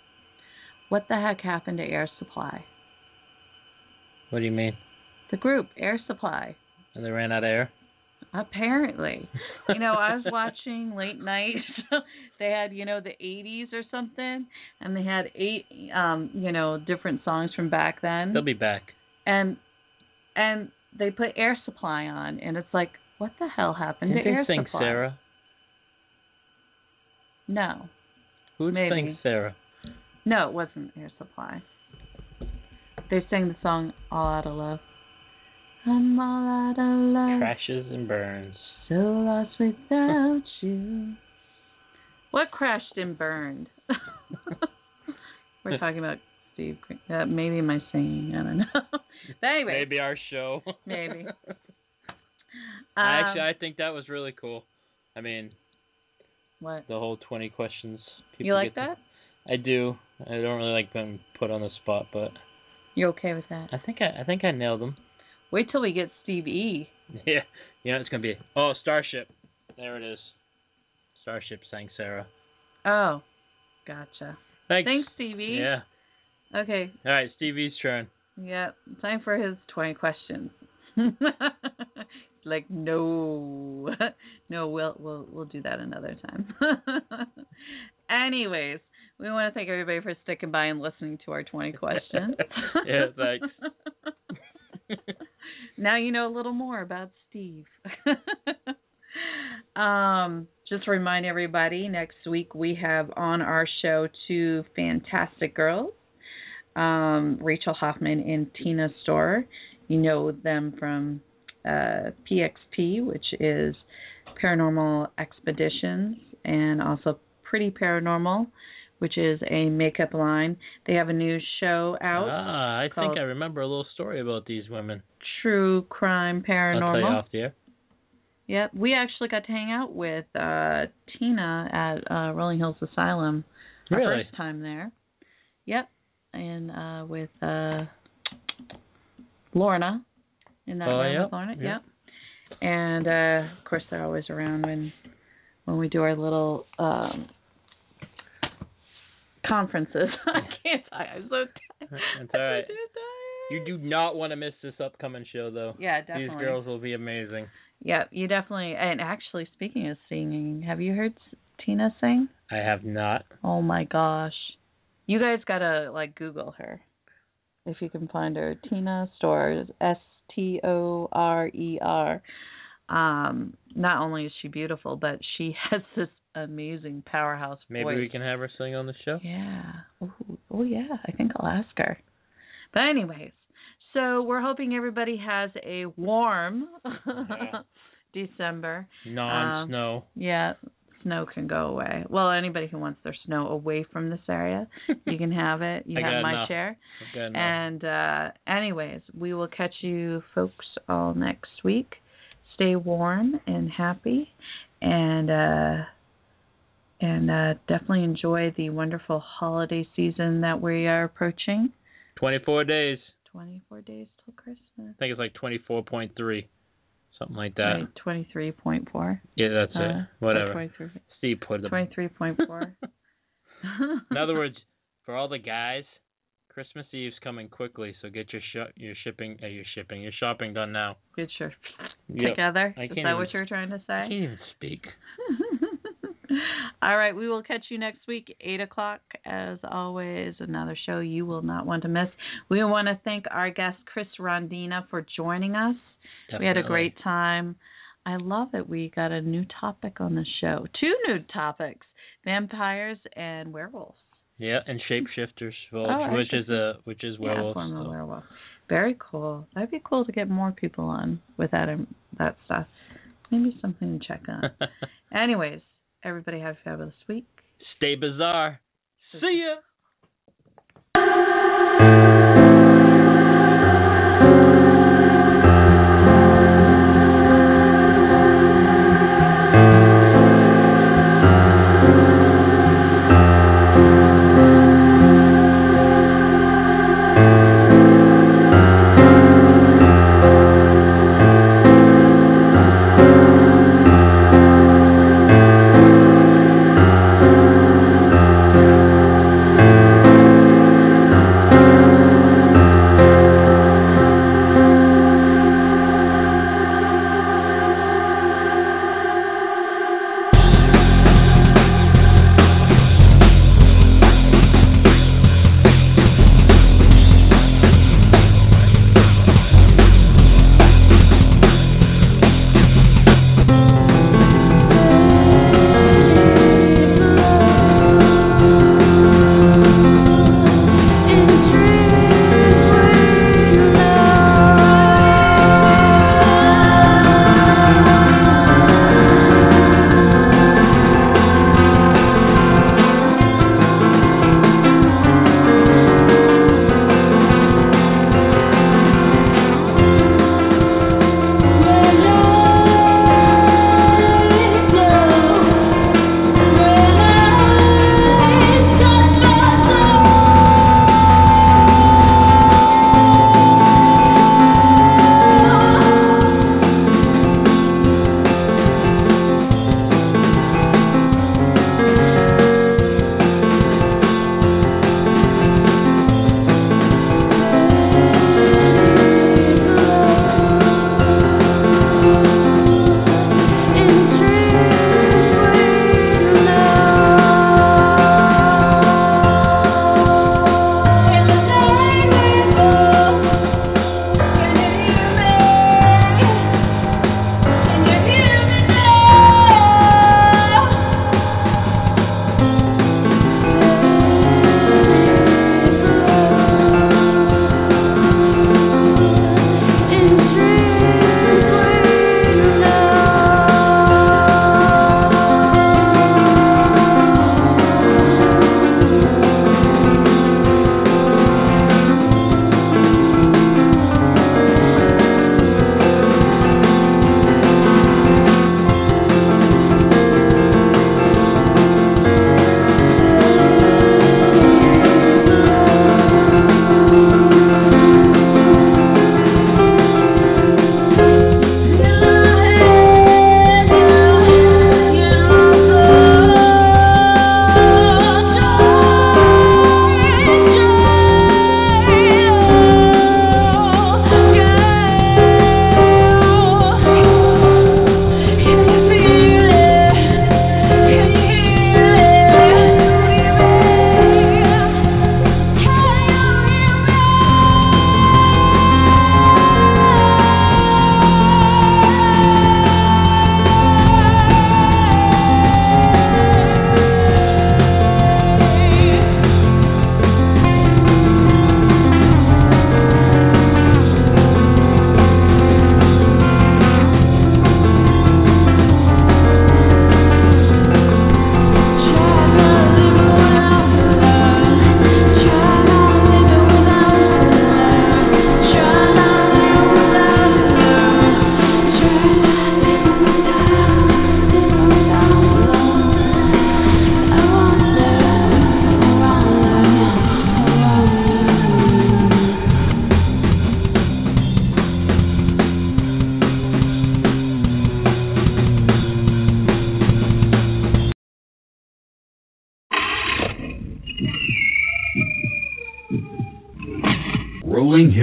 What the heck happened to Air Supply? What do you mean? The group, Air Supply. And they ran out of air? Apparently. I was watching late night. They had, the 80s or something, and they had 8, different songs from back then. They'll be back. And they put Air Supply on, and it's like, what the hell happened to Air Supply? Did they sing Sarah? No. Who sang Sarah? No, it wasn't Air Supply. They sang the song All Out of Love. I'm all out of love. Crashes and burns. So lost without you. What crashed and burned? We're talking about Steve. Maybe my singing. I don't know. But anyway. Maybe our show. Maybe. I think that was really cool. I mean, what? The whole 20 questions. People You like that? I do. I don't really like being put on the spot, but you're okay with that? I think I nailed them. Wait till we get Steve E. Yeah, it's gonna be Starship. There it is. Starship sang Sarah. Oh, gotcha. Thanks, Steve E. Yeah. Okay. All right, Steve E's turn. Yeah, time for his 20 questions. Like no, we'll do that another time. Anyways, we want to thank everybody for sticking by and listening to our 20 questions. Yeah, thanks. Now you know a little more about Steve. Just to remind everybody, next week we have on our show two fantastic girls, Rachel Hoffman and Tina S.T.U.R. You know them from PXP, which is Paranormal Expeditions, and also Pretty Paranormal, which is a makeup line. They have a new show out. I think I remember a little story about these women. True Crime Paranormal. I'll tell you off the air. Yep, we actually got to hang out with Tina at Rolling Hills Asylum. Really? Our first time there. Yep, and with Lorna. In that room with Lorna. Yep. And of course, they're always around when we do our little conferences. I can't talk. I'm so tired. That's all right. You do not want to miss this upcoming show, though. Yeah, definitely. These girls will be amazing. Yeah, you definitely. And actually, speaking of singing, have you heard Tina sing? I have not. Oh my gosh, you guys gotta Google her if you can find her. Tina S.T.U.R. S.T.U.R. Not only is she beautiful, but she has this amazing powerhouse voice. Maybe we can have her sing on the show? Yeah. Oh, yeah. I think I'll ask her. But anyways, so we're hoping everybody has a warm December. Non-snow. Yeah. Snow can go away. Well, anybody who wants their snow away from this area, you can have it. You have my share. And anyways, we will catch you folks all next week. Stay warm and happy, and definitely enjoy the wonderful holiday season that we are approaching. 24 days. 24 days till Christmas. I think it's like 24.3. Something like that. Right, 23.4. Yeah, that's it. Whatever. 23. Steve put it. 23.4. In other words, for all the guys, Christmas Eve's coming quickly, so get your shopping done now. Get your together. Is that what you're trying to say? I can't even speak. All right, we will catch you next week, 8 o'clock, as always. Another show you will not want to miss. We want to thank our guest, Chris Rondina, for joining us. Definitely. We had a great time. I love it. We got a new topic on the show. 2 new topics, vampires and werewolves. Yeah, and shapeshifters, which is werewolves. Yeah, former werewolf. Very cool. That'd be cool to get more people on with that stuff. Maybe something to check on. Anyways, everybody have a fabulous week. Stay bizarre. See ya.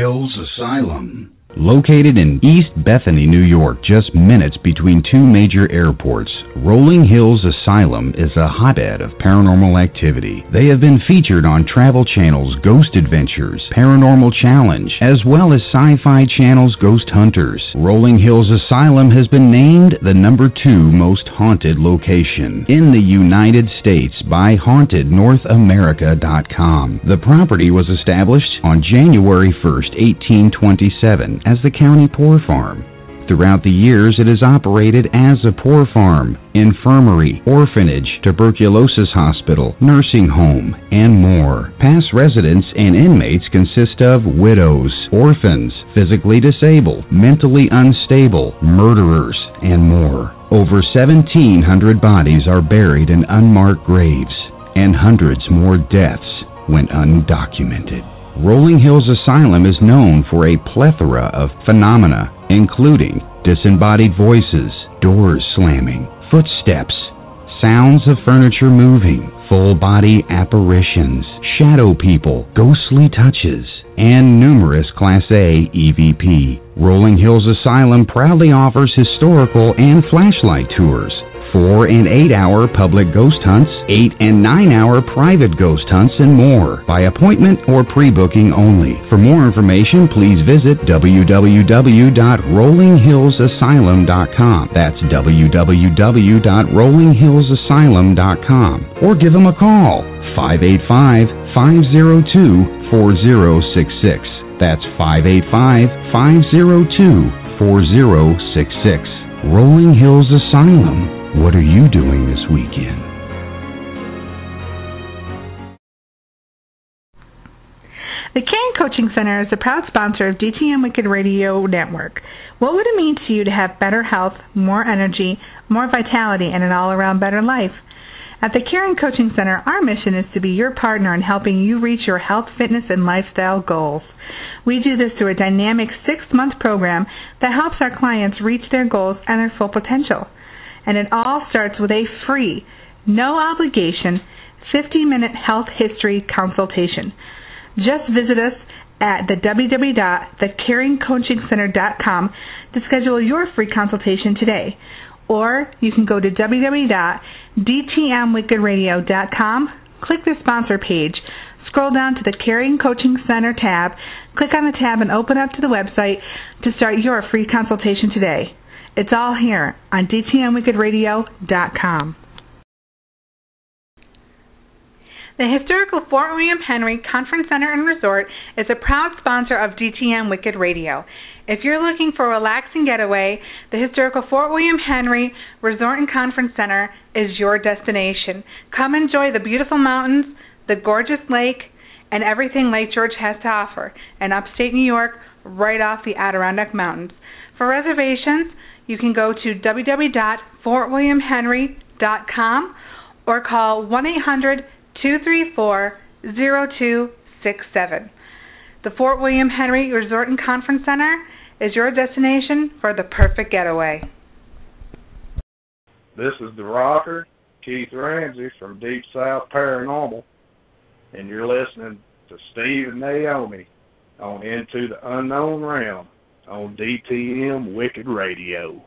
Hills Asylum. Located in East Bethany, New York, just minutes between two major airports, Rolling Hills Asylum is a hotbed of paranormal activity. They have been featured on Travel Channel's Ghost Adventures, Paranormal Challenge, as well as Sci-Fi Channel's Ghost Hunters. Rolling Hills Asylum has been named the #2 most haunted location in the United States by HauntedNorthAmerica.com. The property was established on January 1st, 1827, as the county poor farm. Throughout the years, it has operated as a poor farm, infirmary, orphanage, tuberculosis hospital, nursing home, and more. Past residents and inmates consist of widows, orphans, physically disabled, mentally unstable, murderers, and more. Over 1,700 bodies are buried in unmarked graves, and hundreds more deaths went undocumented. Rolling Hills Asylum is known for a plethora of phenomena, including disembodied voices, doors slamming, footsteps, sounds of furniture moving, full-body apparitions, shadow people, ghostly touches, and numerous Class A EVP. Rolling Hills Asylum proudly offers historical and flashlight tours, 4- and 8-hour public ghost hunts, 8- and 9-hour private ghost hunts, and more, by appointment or pre-booking only. For more information, please visit www.rollinghillsasylum.com. That's www.rollinghillsasylum.com. Or give them a call, 585-502-4066. That's 585-502-4066. Rolling Hills Asylum. What are you doing this weekend? The Caring Coaching Center is a proud sponsor of DTM Wicked Radio Network. What would it mean to you to have better health, more energy, more vitality, and an all-around better life? At the Caring Coaching Center, our mission is to be your partner in helping you reach your health, fitness, and lifestyle goals. We do this through a dynamic 6-month program that helps our clients reach their goals and their full potential. And it all starts with a free, no-obligation, 50-minute health history consultation. Just visit us at the www.thecaringcoachingcenter.com to schedule your free consultation today. Or you can go to www.dtmwickedradio.com, click the sponsor page, scroll down to the Caring Coaching Center tab, click on the tab, and open up to the website to start your free consultation today. It's all here on dtmwickedradio.com. The historical Fort William Henry Conference Center and Resort is a proud sponsor of DTM Wicked Radio. If you're looking for a relaxing getaway, the historical Fort William Henry Resort and Conference Center is your destination. Come enjoy the beautiful mountains, the gorgeous lake, and everything Lake George has to offer in upstate New York, right off the Adirondack Mountains. For reservations, you can go to www.fortwilliamhenry.com or call 1-800-234-0267. The Fort William Henry Resort and Conference Center is your destination for the perfect getaway. This is the rocker, Keith Ramsey from Deep South Paranormal, and you're listening to Steve&Naomi on Into the Unknown Realm on DTM Wicked Radio.